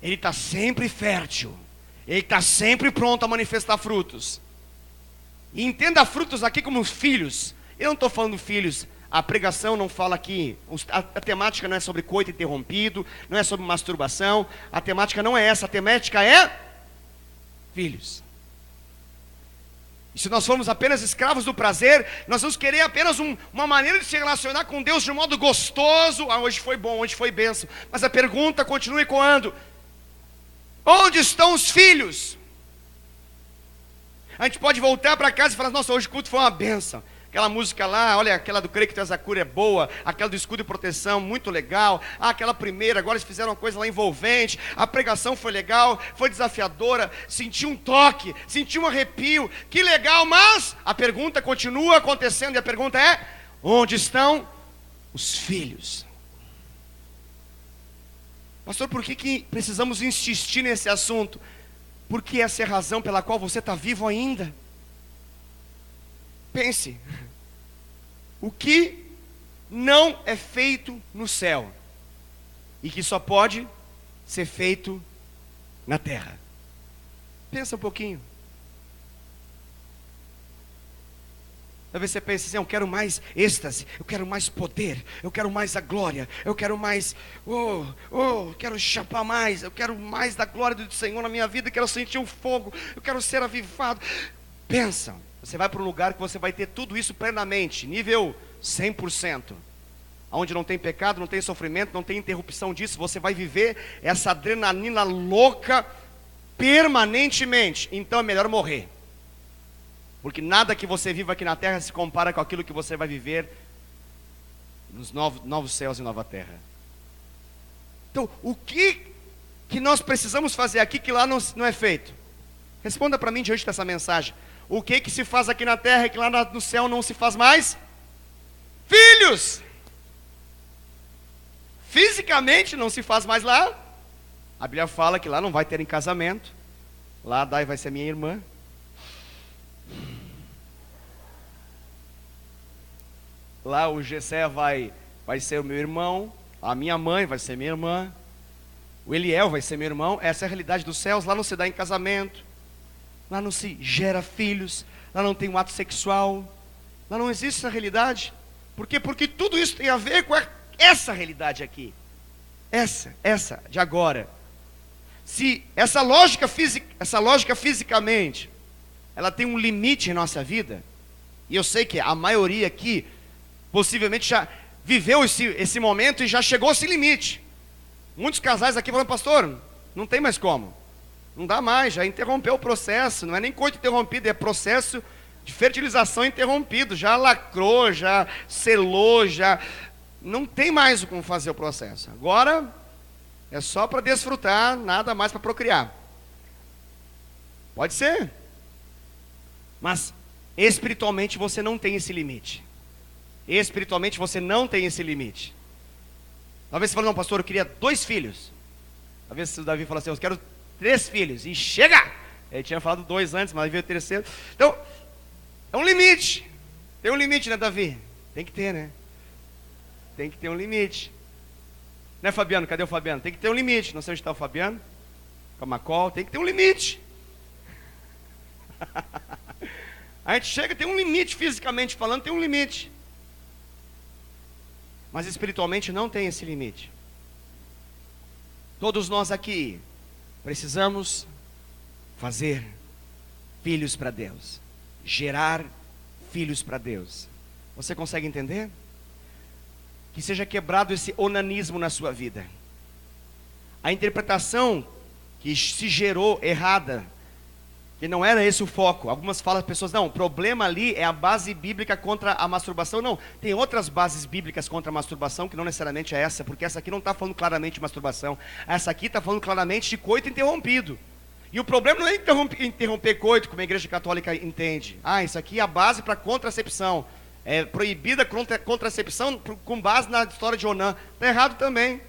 Ele está sempre fértil. Ele está sempre pronto a manifestar frutos. E entenda frutos aqui como filhos. Eu não estou falando filhos. A pregação não fala aqui. A temática não é sobre coito interrompido. Não é sobre masturbação. A temática não é essa. A temática é filhos. E se nós formos apenas escravos do prazer, nós vamos querer apenas uma maneira de se relacionar com Deus de um modo gostoso. Hoje foi bom, hoje foi bênção. Mas a pergunta continua ecoando: onde estão os filhos? A gente pode voltar para casa e falar: nossa, hoje o culto foi uma bênção. Aquela música lá, olha, aquela do Creio que Tu és a cura é boa. Aquela do escudo e proteção, muito legal. Aquela primeira, agora eles fizeram uma coisa lá envolvente. A pregação foi legal, foi desafiadora. Senti um toque, senti um arrepio. Que legal, mas a pergunta continua acontecendo. E a pergunta é: onde estão os filhos? Pastor, por que precisamos insistir nesse assunto? Porque essa é a razão pela qual você está vivo ainda. Pense, o que não é feito no céu e que só pode ser feito na terra? Pensa um pouquinho. Talvez você pense assim: eu quero mais êxtase, eu quero mais poder, eu quero mais a glória, eu quero mais, quero chapar mais, eu quero mais da glória do Senhor na minha vida, eu quero sentir um fogo, eu quero ser avivado. Pensa, você vai para um lugar que você vai ter tudo isso plenamente, nível 100%, onde não tem pecado, não tem sofrimento, não tem interrupção disso. Você vai viver essa adrenalina louca permanentemente. Então é melhor morrer, porque nada que você viva aqui na terra se compara com aquilo que você vai viver nos novos céus e nova terra. Então, o que nós precisamos fazer aqui que lá não é feito? Responda para mim diante dessa mensagem. O que se faz aqui na terra e que lá no céu não se faz mais? Filhos! Fisicamente não se faz mais lá. A Bíblia fala que lá não vai ter em casamento. Lá a Dai vai ser minha irmã. Lá o Gessé vai ser o meu irmão. A minha mãe vai ser minha irmã. O Eliel vai ser meu irmão. Essa é a realidade dos céus. Lá não se dá em casamento. Lá não se gera filhos. Lá não tem um ato sexual. Lá não existe essa realidade. Por quê? Porque tudo isso tem a ver com essa realidade aqui. Essa de agora. Se essa lógica fisicamente, ela tem um limite em nossa vida, e eu sei que a maioria aqui possivelmente já viveu esse momento e já chegou a esse limite. Muitos casais aqui falam: pastor, não tem mais como. Não dá mais, já interrompeu o processo. Não é nem coito interrompido, é processo de fertilização interrompido. Já lacrou, já selou, já não tem mais como fazer o processo. Agora é só para desfrutar, nada mais para procriar. Pode ser, mas espiritualmente você não tem esse limite. Espiritualmente você não tem esse limite. Talvez você fale: não, pastor, eu queria 2 filhos. Talvez o Davi fale assim: eu quero 3 filhos. E chega! Ele tinha falado 2 antes, mas veio o terceiro. Então, é um limite. Tem um limite, né, Davi? Tem que ter, né? Tem que ter um limite. Né, Fabiano? Cadê o Fabiano? Tem que ter um limite. Não sei onde está o Fabiano. Camacol, tem que ter um limite. A gente chega, tem um limite, fisicamente falando, tem um limite. Mas espiritualmente não tem esse limite. Todos nós aqui precisamos fazer filhos para Deus, gerar filhos para Deus. Você consegue entender? Que seja quebrado esse onanismo na sua vida. A interpretação que se gerou errada, que não era esse o foco. Algumas falam, pessoas, não, o problema ali é a base bíblica contra a masturbação. Não, tem outras bases bíblicas contra a masturbação, que não necessariamente é essa, porque essa aqui não está falando claramente de masturbação. Essa aqui está falando claramente de coito interrompido. E o problema não é interromper coito, como a igreja católica entende. Isso aqui é a base para contracepção. É proibida contracepção com base na história de Onã. Está errado também.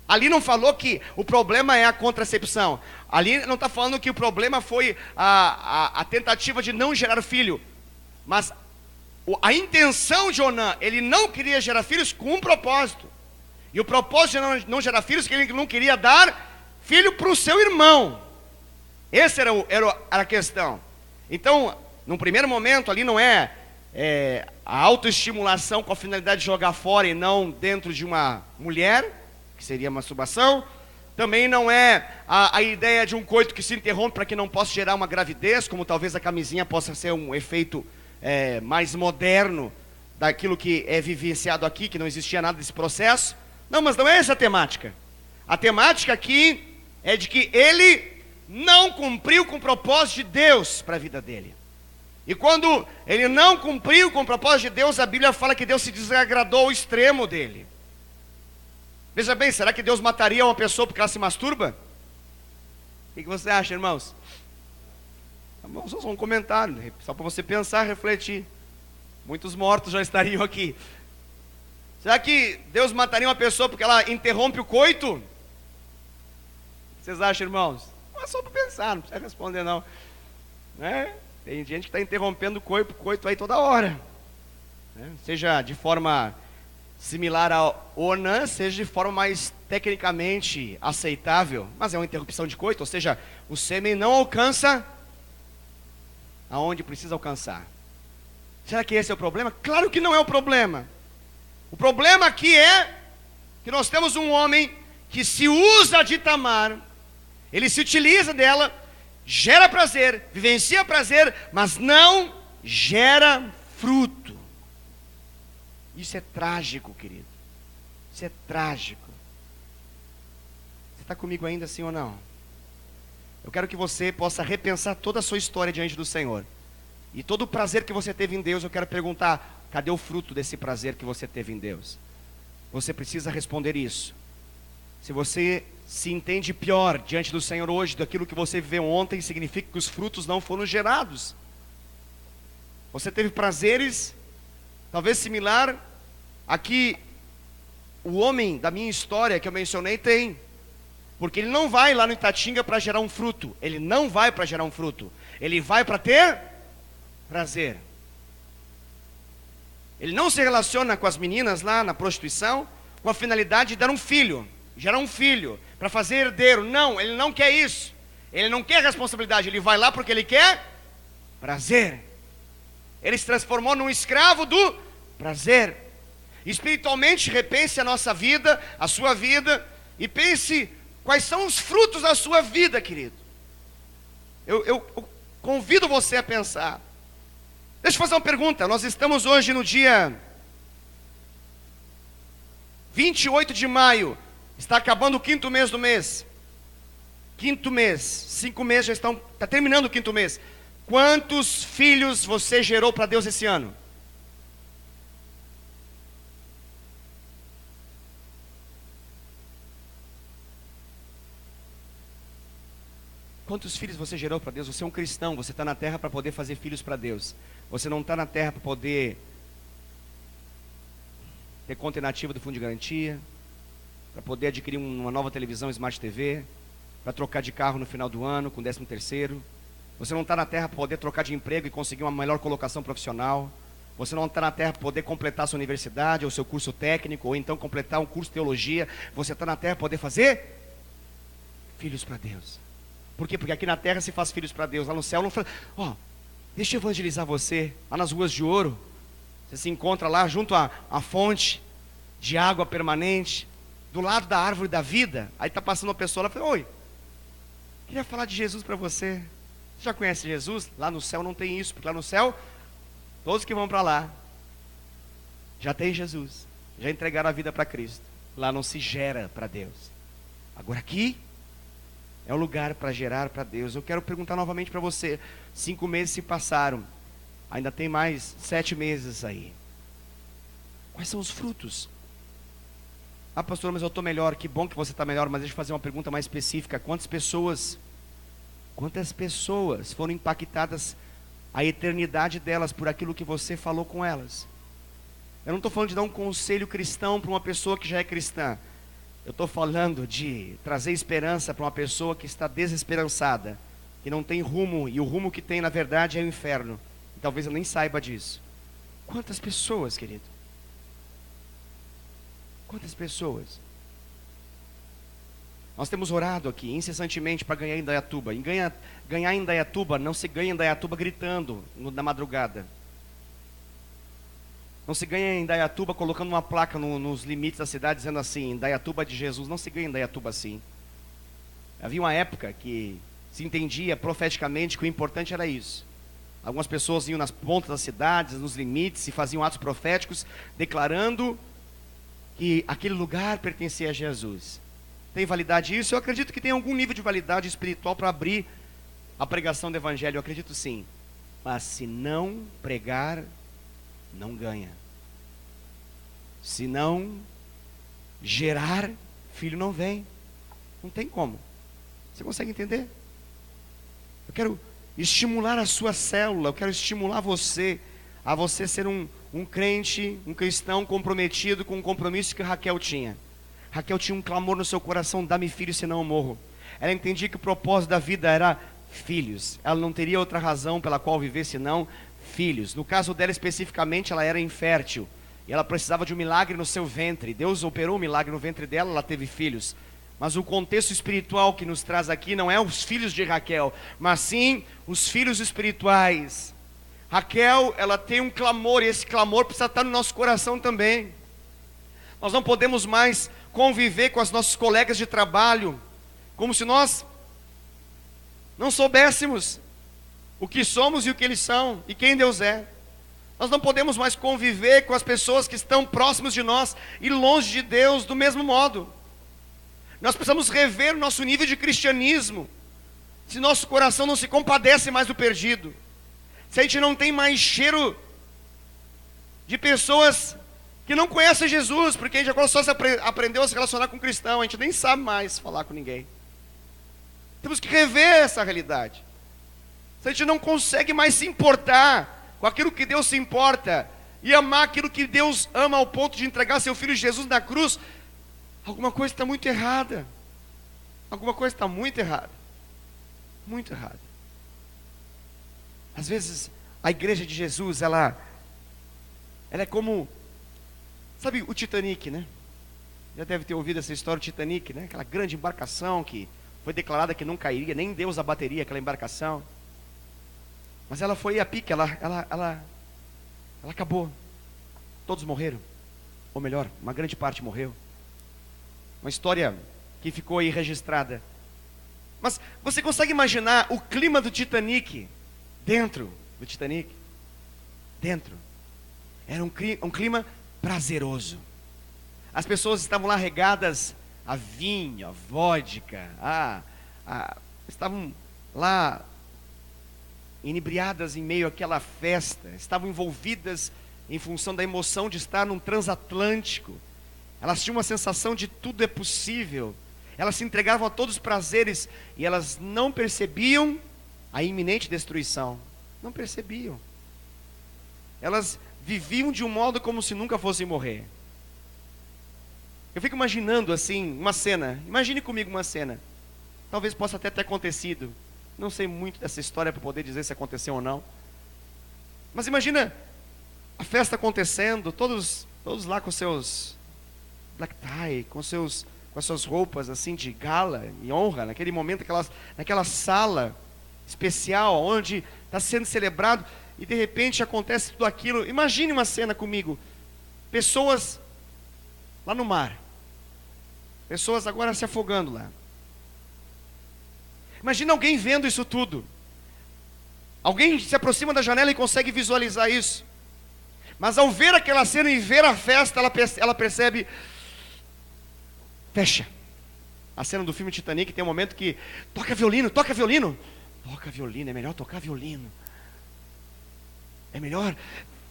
Ali não falou que o problema é a contracepção. Ali não está falando que o problema foi a tentativa de não gerar filho. Mas a intenção de Onã, ele não queria gerar filhos com um propósito. E o propósito de não gerar filhos, que ele não queria dar filho para o seu irmão. Essa era a questão. Então, num primeiro momento, ali não é a autoestimulação com a finalidade de jogar fora e não dentro de uma mulher, que seria masturbação. Também não é a ideia de um coito que se interrompe para que não possa gerar uma gravidez, como talvez a camisinha possa ser um efeito mais moderno daquilo que é vivenciado aqui, que não existia nada desse processo. Não, mas não é essa a temática. A temática aqui é de que ele não cumpriu com o propósito de Deus para a vida dele. E quando ele não cumpriu com o propósito de Deus, a Bíblia fala que Deus se desagradou ao extremo dele. Veja bem, será que Deus mataria uma pessoa porque ela se masturba? O que você acha, irmãos? Só um comentário, só para você pensar, refletir. Muitos mortos já estariam aqui. Será que Deus mataria uma pessoa porque ela interrompe o coito? O que vocês acham, irmãos? Não é só para pensar, não precisa responder não. Tem gente que está interrompendo o coito aí toda hora. Seja de forma similar ao Onã, seja de forma mais tecnicamente aceitável, mas é uma interrupção de coito, ou seja, o sêmen não alcança aonde precisa alcançar. Será que esse é o problema? Claro que não é o problema. O problema aqui é que nós temos um homem que se usa de Tamar, ele se utiliza dela, gera prazer, vivencia prazer, mas não gera fruto. Isso é trágico, querido. Isso é trágico. Você está comigo ainda, sim ou não? Eu quero que você possa repensar toda a sua história diante do Senhor. E todo o prazer que você teve em Deus, eu quero perguntar, cadê o fruto desse prazer que você teve em Deus? Você precisa responder isso. Se você se entende pior diante do Senhor hoje daquilo que você viveu ontem, significa que os frutos não foram gerados. Você teve prazeres talvez similar a que o homem da minha história que eu mencionei tem. Porque ele não vai lá no Itatinga para gerar um fruto. Ele não vai para gerar um fruto. Ele vai para ter prazer. Ele não se relaciona com as meninas lá na prostituição com a finalidade de dar um filho, gerar um filho, para fazer herdeiro. Não, ele não quer isso. Ele não quer responsabilidade. Ele vai lá porque ele quer prazer. Ele se transformou num escravo do prazer. Espiritualmente, repense a nossa vida, a sua vida, e pense quais são os frutos da sua vida, querido. Eu convido você a pensar. Deixa eu fazer uma pergunta. Nós estamos hoje no dia 28 de maio. Está acabando o 5º mês do mês. 5º mês. 5 meses já estão. Está terminando o 5º mês. Quantos filhos você gerou para Deus esse ano? Quantos filhos você gerou para Deus? Você é um cristão, você está na terra para poder fazer filhos para Deus. Você não está na terra para poder ter conta inativa do fundo de garantia, para poder adquirir uma nova televisão Smart TV, para trocar de carro no final do ano com 13º. Você não está na terra para poder trocar de emprego e conseguir uma melhor colocação profissional. Você não está na terra para poder completar a sua universidade, ou seu curso técnico, ou então completar um curso de teologia. Você está na terra para poder fazer filhos para Deus. Por quê? Porque aqui na terra se faz filhos para Deus. Lá no céu não faz. Deixa eu evangelizar você. Lá nas ruas de ouro, você se encontra lá junto à fonte de água permanente, do lado da árvore da vida. Aí está passando uma pessoa lá e fala: oi, queria falar de Jesus para você. Você já conhece Jesus? Lá no céu não tem isso, porque lá no céu, todos que vão para lá, já tem Jesus, já entregaram a vida para Cristo. Lá não se gera para Deus. Agora aqui, é o lugar para gerar para Deus. Eu quero perguntar novamente para você, 5 meses se passaram, ainda tem mais 7 meses aí. Quais são os frutos? Pastor, mas eu estou melhor. Que bom que você está melhor, mas deixa eu fazer uma pergunta mais específica. Quantas pessoas foram impactadas a eternidade delas por aquilo que você falou com elas? Eu não estou falando de dar um conselho cristão para uma pessoa que já é cristã. Eu estou falando de trazer esperança para uma pessoa que está desesperançada, que não tem rumo, e o rumo que tem na verdade é o inferno. E talvez eu nem saiba disso. Quantas pessoas, querido? Quantas pessoas? Nós temos orado aqui incessantemente para ganhar em Indaiatuba. E ganhar em Indaiatuba não se ganha em Indaiatuba gritando na madrugada. Não se ganha em Indaiatuba colocando uma placa nos limites da cidade dizendo assim: Indaiatuba de Jesus. Não se ganha em Indaiatuba assim. Havia uma época que se entendia profeticamente que o importante era isso. Algumas pessoas iam nas pontas das cidades, nos limites, e faziam atos proféticos declarando que aquele lugar pertencia a Jesus. Tem validade isso? Eu acredito que tem algum nível de validade espiritual para abrir a pregação do Evangelho. Eu acredito sim. Mas se não pregar, não ganha. Se não gerar, filho não vem. Não tem como. Você consegue entender? Eu quero estimular a sua célula. Eu quero estimular você a você ser um crente, um cristão comprometido com o compromisso que Raquel tinha. Raquel tinha um clamor no seu coração: dá-me filhos, senão eu morro. Ela entendia que o propósito da vida era filhos. Ela não teria outra razão pela qual viver senão filhos. No caso dela especificamente, ela era infértil e ela precisava de um milagre no seu ventre. Deus operou um milagre no ventre dela, ela teve filhos. Mas o contexto espiritual que nos traz aqui não é os filhos de Raquel, mas sim os filhos espirituais. Raquel, ela tem um clamor, e esse clamor precisa estar no nosso coração também. Nós não podemos mais conviver com os nossos colegas de trabalho como se nós não soubéssemos o que somos e o que eles são e quem Deus é. Nós não podemos mais conviver com as pessoas que estão próximas de nós e longe de Deus do mesmo modo. Nós precisamos rever o nosso nível de cristianismo, se nosso coração não se compadece mais do perdido, se a gente não tem mais cheiro de pessoas que não conhecem Jesus, porque a gente agora só aprendeu a se relacionar com cristão, a gente nem sabe mais falar com ninguém. Temos que rever essa realidade. Se a gente não consegue mais se importar com aquilo que Deus se importa, e amar aquilo que Deus ama ao ponto de entregar seu Filho Jesus na cruz, alguma coisa está muito errada. Alguma coisa está muito errada. Muito errada. Às vezes, a igreja de Jesus, ela é como, sabe o Titanic, né? Já deve ter ouvido essa história do Titanic, né? Aquela grande embarcação que foi declarada que não cairia, nem Deus abateria aquela embarcação. Mas ela foi a pique, ela acabou. Todos morreram. Ou melhor, uma grande parte morreu. Uma história que ficou aí registrada. Mas você consegue imaginar o clima do Titanic dentro do Titanic? Dentro. Era um clima prazeroso. As pessoas estavam lá regadas a vinho, a vodka, estavam lá inebriadas em meio àquela festa, estavam envolvidas em função da emoção de estar num transatlântico. Elas tinham uma sensação de tudo é possível. Elas se entregavam a todos os prazeres e elas não percebiam a iminente destruição. Não percebiam. Elas viviam de um modo como se nunca fossem morrer. Eu fico imaginando assim, uma cena. Imagine comigo uma cena. Talvez possa até ter acontecido. Não sei muito dessa história para poder dizer se aconteceu ou não. Mas imagina a festa acontecendo, todos lá com seus black tie, com as suas roupas assim de gala e honra, naquele momento, naquela sala especial, onde está sendo celebrado, e de repente acontece tudo aquilo. Imagine uma cena comigo, pessoas lá no mar, pessoas agora se afogando lá. Imagina alguém vendo isso tudo. Alguém se aproxima da janela e consegue visualizar isso. Mas ao ver aquela cena e ver a festa, ela percebe, fecha. A cena do filme Titanic tem um momento que toca violino. Toca violino, é melhor tocar violino. É melhor,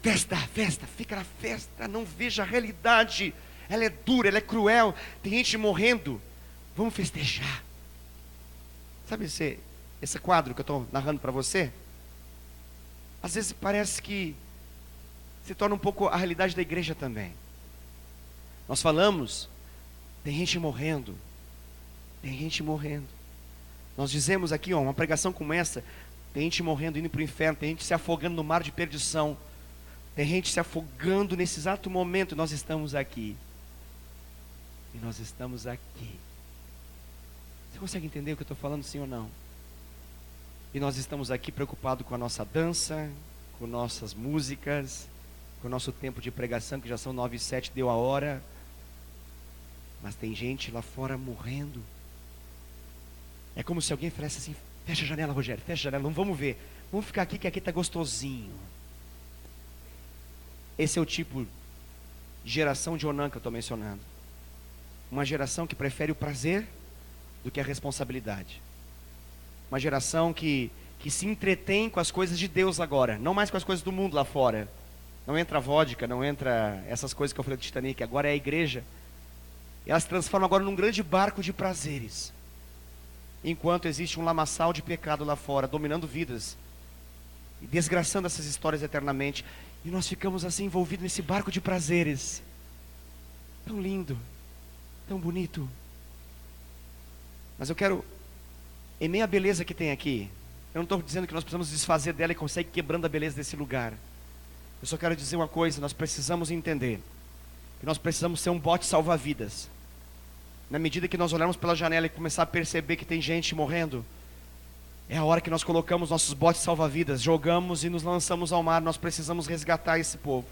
festa, fica na festa, não veja a realidade. Ela é dura, ela é cruel, tem gente morrendo. Vamos festejar. Sabe esse quadro que eu estou narrando para você? Às vezes parece que se torna um pouco a realidade da igreja também. Nós falamos, tem gente morrendo. Nós dizemos aqui, uma pregação como essa, tem gente morrendo, indo para o inferno, tem gente se afogando no mar de perdição, tem gente se afogando nesse exato momento, e nós estamos aqui. Você consegue entender o que eu estou falando, sim ou não? E nós estamos aqui preocupados com a nossa dança, com nossas músicas, com o nosso tempo de pregação, que já são 9h07, deu a hora. Mas tem gente lá fora morrendo. É como se alguém falasse assim, fecha a janela, Rogério, fecha a janela, não vamos ver. Vamos ficar aqui, que aqui está gostosinho. Esse é o tipo de geração de Onã que eu estou mencionando. Uma geração que prefere o prazer do que a responsabilidade. Uma geração que se entretém com as coisas de Deus agora, não mais com as coisas do mundo lá fora. Não entra vodka, não entra essas coisas que eu falei do Titanic, agora é a igreja. E elas se transformam agora num grande barco de prazeres. Enquanto existe um lamaçal de pecado lá fora, dominando vidas, e desgraçando essas histórias eternamente. E nós ficamos assim envolvidos nesse barco de prazeres. Tão lindo, tão bonito. Mas eu quero, em meio à beleza que tem aqui, eu não estou dizendo que nós precisamos desfazer dela e conseguir quebrando a beleza desse lugar. Eu só quero dizer uma coisa, nós precisamos entender que nós precisamos ser um bote salva-vidas. Na medida que nós olharmos pela janela e começar a perceber que tem gente morrendo, é a hora que nós colocamos nossos botes salva-vidas, jogamos e nos lançamos ao mar. Nós precisamos resgatar esse povo.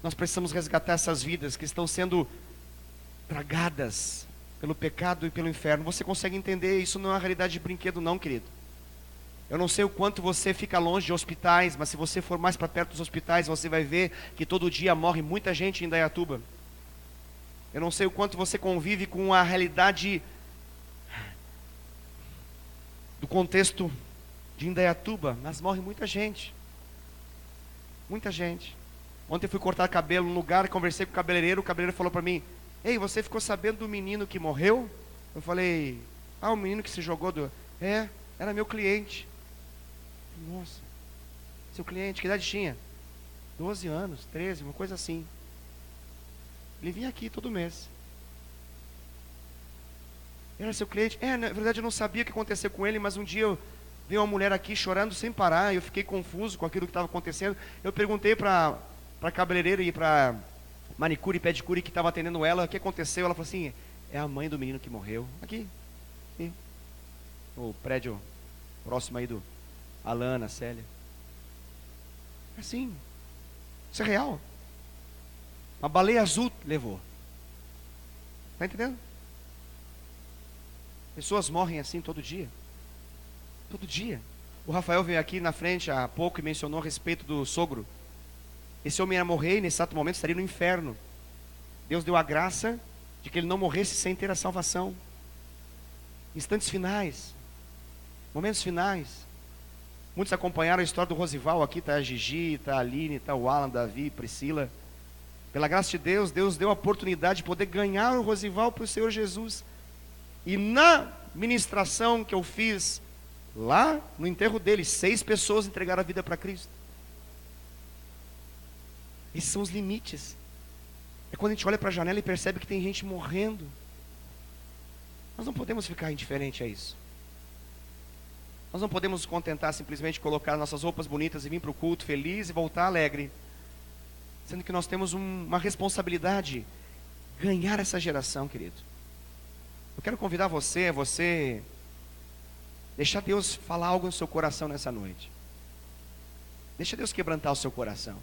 Nós precisamos resgatar essas vidas que estão sendo tragadas pelo pecado e pelo inferno. Você consegue entender? Isso não é uma realidade de brinquedo não, querido. Eu não sei o quanto você fica longe de hospitais, mas se você for mais para perto dos hospitais, você vai ver que todo dia morre muita gente em Indaiatuba. Eu não sei o quanto você convive com a realidade do contexto de Indaiatuba, mas morre muita gente. Muita gente. Ontem eu fui cortar cabelo num lugar, conversei com o cabeleireiro falou para mim, ei, você ficou sabendo do menino que morreu? Eu falei, o menino que se jogou do... era meu cliente. Nossa, seu cliente, que idade tinha? 12 anos, 13, uma coisa assim. Ele vinha aqui todo mês. Era seu cliente? Na verdade eu não sabia o que aconteceu com ele, mas um dia veio uma mulher aqui chorando sem parar, eu fiquei confuso com aquilo que estava acontecendo. Eu perguntei para a cabeleireira e para manicure e pedicure que estava atendendo ela, o que aconteceu? Ela falou assim, é a mãe do menino que morreu. Aqui, o prédio próximo aí do Alana, Célia. Assim, isso é real. Uma baleia azul levou. Está entendendo? Pessoas morrem assim todo dia. Todo dia. O Rafael veio aqui na frente há pouco e mencionou a respeito do sogro. Esse homem ia morrer e nesse exato momento estaria no inferno. Deus deu a graça de que ele não morresse sem ter a salvação. Instantes finais. Momentos finais. Muitos acompanharam a história do Rosival. Aqui está a Gigi, está a Aline, está o Alan, Davi, Priscila. Pela graça de Deus, Deus deu a oportunidade de poder ganhar o Rosival para o Senhor Jesus. E na ministração que eu fiz lá no enterro dele, 6 pessoas entregaram a vida para Cristo. Esses são os limites. É quando a gente olha para a janela e percebe que tem gente morrendo. Nós não podemos ficar indiferente a isso. Nós não podemos nos contentar simplesmente colocar nossas roupas bonitas e vir para o culto feliz e voltar alegre. Sendo que nós temos uma responsabilidade, ganhar essa geração, querido. Eu quero convidar você, deixar Deus falar algo no seu coração nessa noite. Deixa Deus quebrantar o seu coração.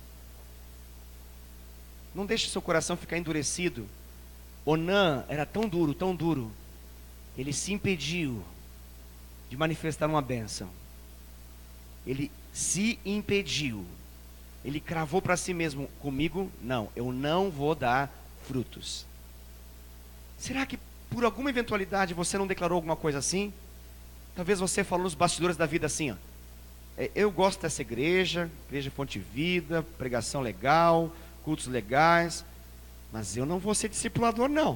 Não deixe seu coração ficar endurecido. Onã era tão duro, ele se impediu de manifestar uma bênção. Ele se impediu. Ele cravou para si mesmo: comigo, não, eu não vou dar frutos. Será que por alguma eventualidade você não declarou alguma coisa assim? Talvez você falou nos bastidores da vida assim, ó: eu gosto dessa igreja Fonte Vida, pregação legal, cultos legais, mas eu não vou ser discipulador não.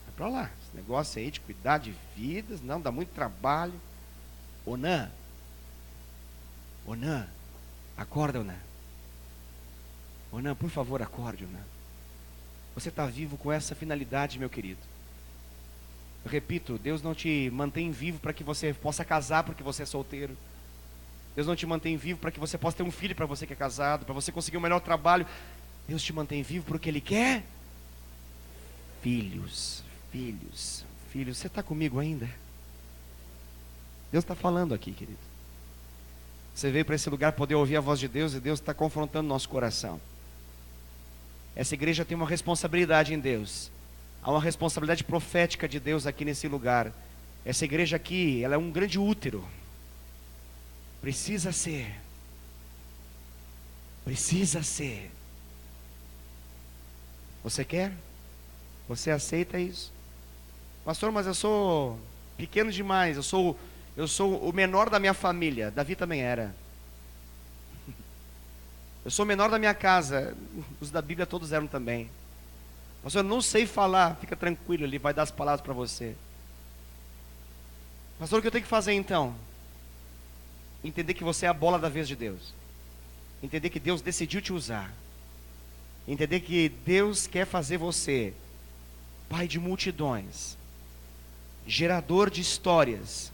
Vai para lá, esse negócio aí de cuidar de vidas, não, dá muito trabalho. Onã, acorda, Onã. Onã, por favor, acorde, Onã. Você está vivo com essa finalidade, meu querido. Eu repito, Deus não te mantém vivo para que você possa casar porque você é solteiro. Deus não te mantém vivo para que você possa ter um filho para você que é casado, para você conseguir um melhor trabalho. Deus te mantém vivo porque Ele quer filhos. Você está comigo ainda? Deus está falando aqui, querido. Você veio para esse lugar poder ouvir a voz de Deus e Deus está confrontando nosso coração. Essa igreja tem uma responsabilidade em Deus. Há uma responsabilidade profética de Deus aqui nesse lugar. Essa igreja aqui, ela é um grande útero. Precisa ser. Você quer? Você aceita isso? Pastor, mas eu sou pequeno demais, eu sou o menor da minha família. Davi também era. Eu sou o menor da minha casa. Os da Bíblia todos eram também. Pastor, eu não sei falar. Fica tranquilo, Ele vai dar as palavras para você. Pastor, o que eu tenho que fazer então? Entender que você é a bola da vez de Deus. Entender que Deus decidiu te usar. Entender que Deus quer fazer você pai de multidões, gerador de histórias,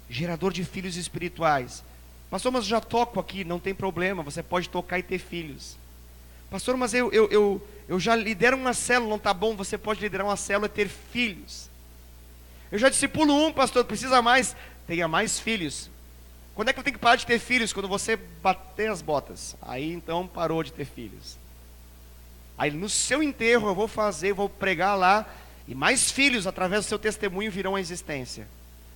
gerador de filhos espirituais. Pastor, mas eu já toco aqui, não tem problema, você pode tocar e ter filhos. Pastor, mas eu já lidero uma célula, não está bom, você pode liderar uma célula e ter filhos. Eu já discipulo um, pastor, precisa mais, tenha mais filhos. Quando é que eu tenho que parar de ter filhos? Quando você bater as botas. Aí então parou de ter filhos. Aí no seu enterro eu vou pregar lá, e mais filhos através do seu testemunho virão à existência.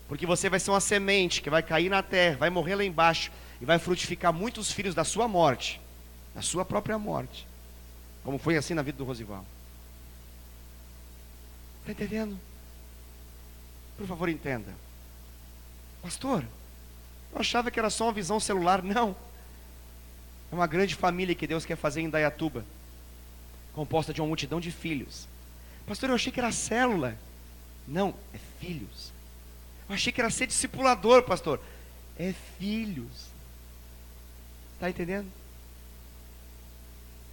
Porque você vai ser uma semente que vai cair na terra, vai morrer lá embaixo e vai frutificar muitos filhos da sua morte, da sua própria morte. Como foi assim na vida do Rosival. Está entendendo? Por favor, entenda. Pastor, eu achava que era só uma visão celular. Não. É uma grande família que Deus quer fazer em Indaiatuba, composta de uma multidão de filhos. Pastor, eu achei que era célula. Não, é filhos. Eu achei que era ser discipulador, pastor. É filhos. Está entendendo?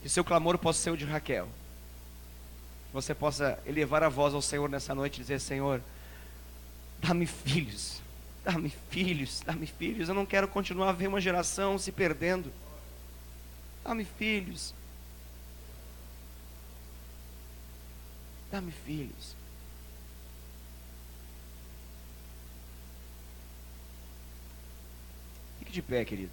Que seu clamor possa ser o de Raquel. Você possa elevar a voz ao Senhor nessa noite e dizer: Senhor, dá-me filhos. Dá-me filhos, dá-me filhos. Eu não quero continuar a ver uma geração se perdendo. Dá-me filhos. Dá-me filhos. Fique de pé, querido.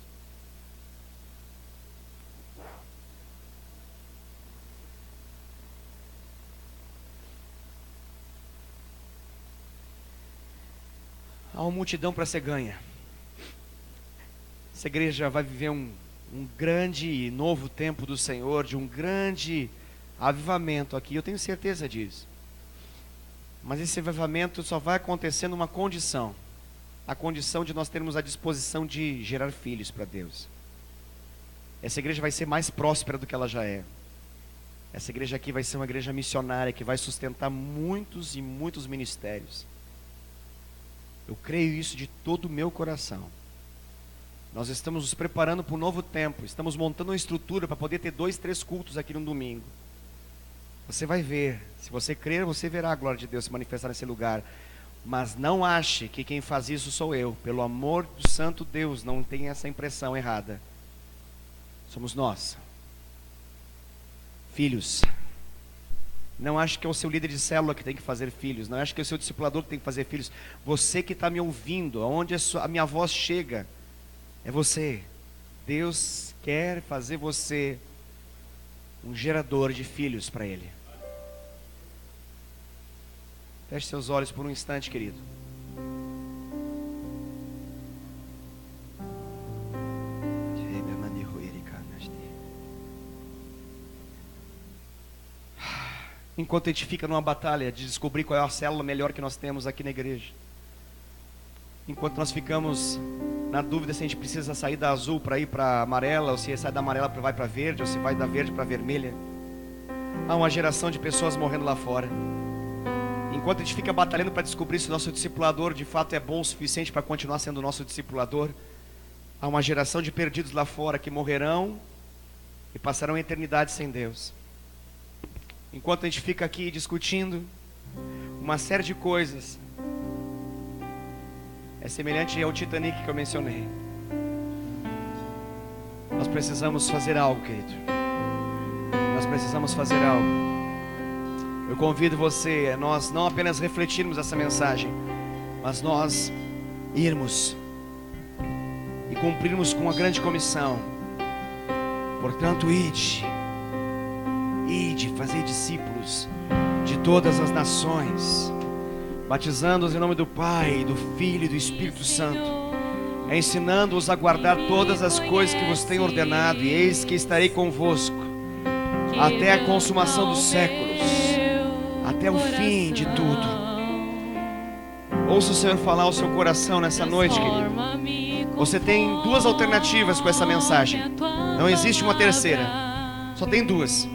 Há uma multidão para ser ganha. Essa igreja vai viver um grande e novo tempo do Senhor, de um grande avivamento aqui, eu tenho certeza disso. Mas esse avivamento só vai acontecer numa condição, a condição de nós termos a disposição de gerar filhos para Deus. Essa igreja vai ser mais próspera do que ela já é. Essa igreja aqui vai ser uma igreja missionária que vai sustentar muitos e muitos ministérios. Eu creio isso de todo o meu coração. Nós estamos nos preparando para um novo tempo. Estamos montando uma estrutura para poder ter 2, 3 cultos aqui no domingo. Você vai ver. Se você crer, você verá a glória de Deus se manifestar nesse lugar. Mas não ache que quem faz isso sou eu. Pelo amor do santo Deus, não tenha essa impressão errada. Somos nós, filhos. Não ache que é o seu líder de célula que tem que fazer filhos. Não ache que é o seu discipulador que tem que fazer filhos. Você que está me ouvindo, aonde a minha voz chega, é você. Deus quer fazer você um gerador de filhos para Ele. Feche seus olhos por um instante, querido. Enquanto a gente fica numa batalha de descobrir qual é a célula melhor que nós temos aqui na igreja, enquanto nós ficamos na dúvida se a gente precisa sair da azul para ir para amarela, ou se sai da amarela vai para verde, ou se vai da verde para vermelha, há uma geração de pessoas morrendo lá fora. Enquanto a gente fica batalhando para descobrir se o nosso discipulador de fato é bom o suficiente para continuar sendo o nosso discipulador, há uma geração de perdidos lá fora que morrerão e passarão a eternidade sem Deus. Enquanto a gente fica aqui discutindo uma série de coisas, é semelhante ao Titanic que eu mencionei. Nós precisamos fazer algo, querido. Nós precisamos fazer algo. Eu convido você a nós não apenas refletirmos essa mensagem, mas nós irmos e cumprirmos com a grande comissão. Portanto, ide, fazei discípulos de todas as nações, batizando-os em nome do Pai, do Filho e do Espírito Santo, ensinando-os a guardar todas as coisas que vos tenho ordenado, e eis que estarei convosco até a consumação dos séculos, até o fim de tudo. Ouça o Senhor falar ao seu coração nessa noite, querido. Você tem duas alternativas com essa mensagem, não existe uma terceira, só tem duas.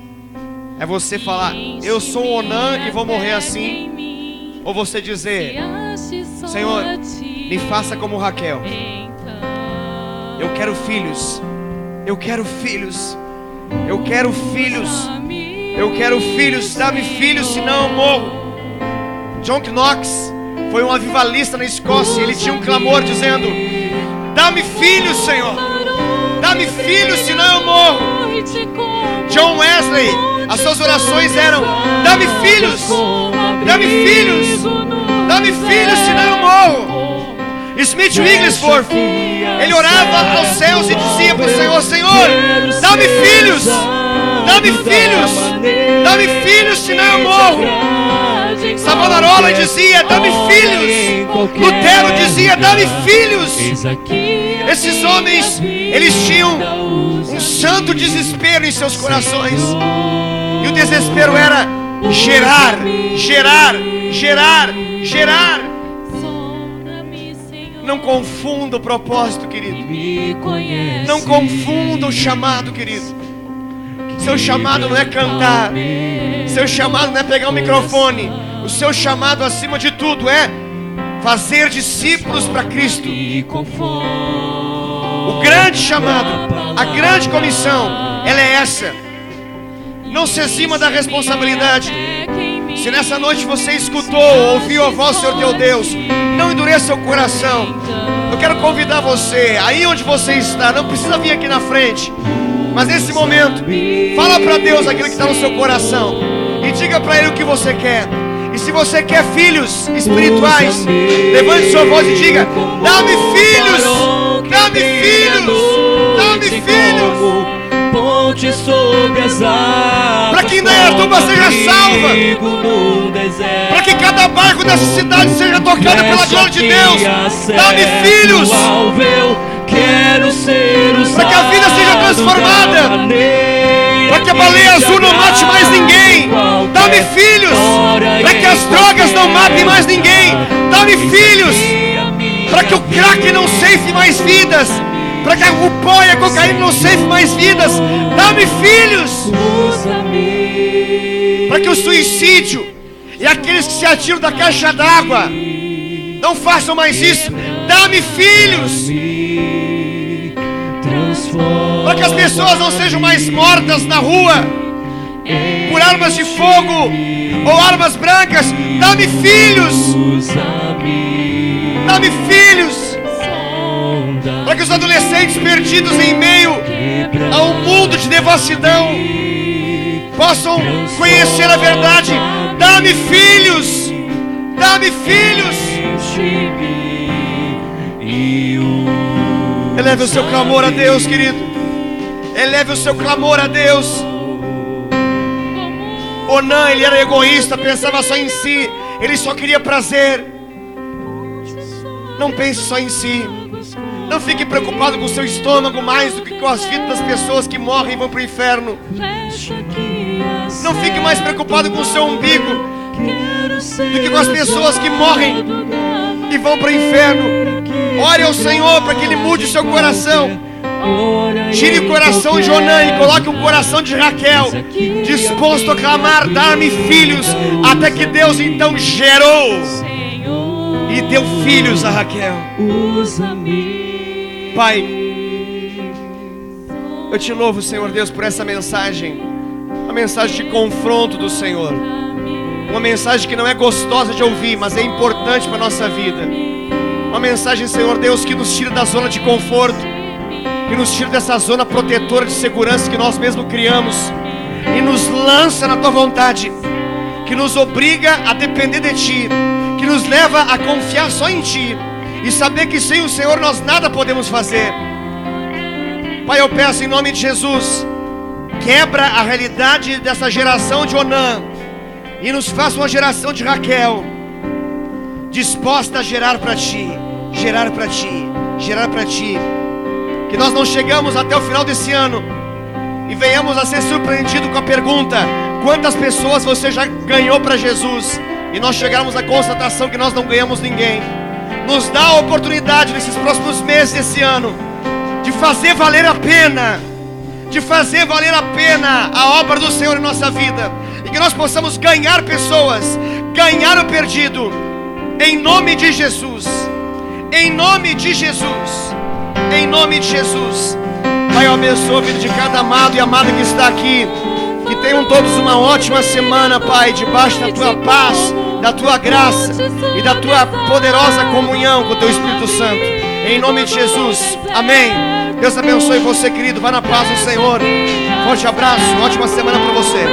É você falar, eu sou Onã e vou morrer assim. Ou você dizer, Senhor, me faça como Raquel. Eu quero filhos. Eu quero filhos. Eu quero filhos. Eu quero filhos. Dá-me filhos, senão eu morro. John Knox foi um avivalista na Escócia. Ele tinha um clamor dizendo, dá-me filhos, Senhor. Dá-me filhos, senão eu morro. John Wesley, as suas orações eram, dá-me filhos, dá-me filhos, dá-me filhos, senão eu morro. Smith Wigglesworth, ele orava aos céus e dizia para o Senhor, Senhor, dá-me filhos, dá-me filhos, dá-me filhos, senão eu morro. Savonarola dizia, dá-me filhos. Lutero dizia, dá-me filhos. Esses homens, eles tinham um santo desespero em seus corações. E o desespero era gerar, gerar, gerar, gerar. Não confunda o propósito, querido. Não confunda o chamado, querido. Seu chamado não é cantar. Seu chamado não é pegar o microfone. O seu chamado, acima de tudo, é fazer discípulos para Cristo. O grande chamado, a grande comissão, ela é essa. Não se exima da responsabilidade. Se nessa noite você escutou, ouviu a voz do Senhor teu Deus, não endureça seu coração. Eu quero convidar você, aí onde você está, não precisa vir aqui na frente, mas nesse momento, fala para Deus aquilo que está no seu coração e diga para Ele o que você quer. E se você quer filhos espirituais, levante sua voz e diga, dá-me filhos, dá-me filhos, dá-me filhos. Ponte sobre as águas, para que Indaiatuba seja salva, para que cada bairro dessa cidade seja tocado pela glória de Deus. Dá-me filhos, para que a vida seja transformada, para que a baleia azul não mate mais ninguém. Dá-me filhos, para que as drogas não matem mais ninguém. Dá-me filhos, para que o crack não ceife mais vidas, para que o pó e a cocaína não ceife mais vidas. Dá-me filhos, para que o suicídio e aqueles que se atiram da caixa d'água não façam mais isso. Dá-me filhos, para que as pessoas não sejam mais mortas na rua, por armas de fogo ou armas brancas. Dá-me filhos. Dá-me filhos, para que os adolescentes perdidos em meio a um mundo de devassidão possam conhecer a verdade. Dá-me filhos. Dá-me filhos. Eleve o seu clamor a Deus, querido. Eleve o seu clamor a Deus. Onã, ele era egoísta, pensava só em si. Ele só queria prazer. Não pense só em si. Não fique preocupado com o seu estômago mais do que com as vidas das pessoas que morrem e vão para o inferno. Não fique mais preocupado com o seu umbigo do que com as pessoas que morrem e vão para o inferno. Ore ao Senhor para que Ele mude o seu coração. Tire o coração de Onã e coloque um coração de Raquel, disposto a clamar, dar-me filhos, até que Deus então gerou e deu filhos a Raquel. Pai, eu te louvo, Senhor Deus, por essa mensagem. Uma mensagem de confronto do Senhor. Uma mensagem que não é gostosa de ouvir, mas é importante para a nossa vida. Uma mensagem, Senhor Deus, que nos tira da zona de conforto, que nos tira dessa zona protetora de segurança que nós mesmos criamos e nos lança na Tua vontade, que nos obriga a depender de Ti, que nos leva a confiar só em Ti e saber que sem o Senhor nós nada podemos fazer. Pai, eu peço em nome de Jesus, quebra a realidade dessa geração de Onã e nos faça uma geração de Raquel, disposta a gerar para Ti, gerar para Ti, gerar para Ti. Que nós não chegamos até o final desse ano e venhamos a ser surpreendidos com a pergunta: quantas pessoas você já ganhou para Jesus? E nós chegarmos à constatação que nós não ganhamos ninguém. Nos dá a oportunidade nesses próximos meses desse ano de fazer valer a pena, de fazer valer a pena a obra do Senhor em nossa vida, e que nós possamos ganhar pessoas, ganhar o perdido, em nome de Jesus, em nome de Jesus, em nome de Jesus. Pai, eu abençoo a vida de cada amado e amada que está aqui. Que tenham todos uma ótima semana, Pai, debaixo da Tua paz, da Tua graça e da Tua poderosa comunhão com o Teu Espírito Santo. Em nome de Jesus, amém. Deus abençoe você, querido. Vá na paz do Senhor. Forte abraço, ótima semana para você.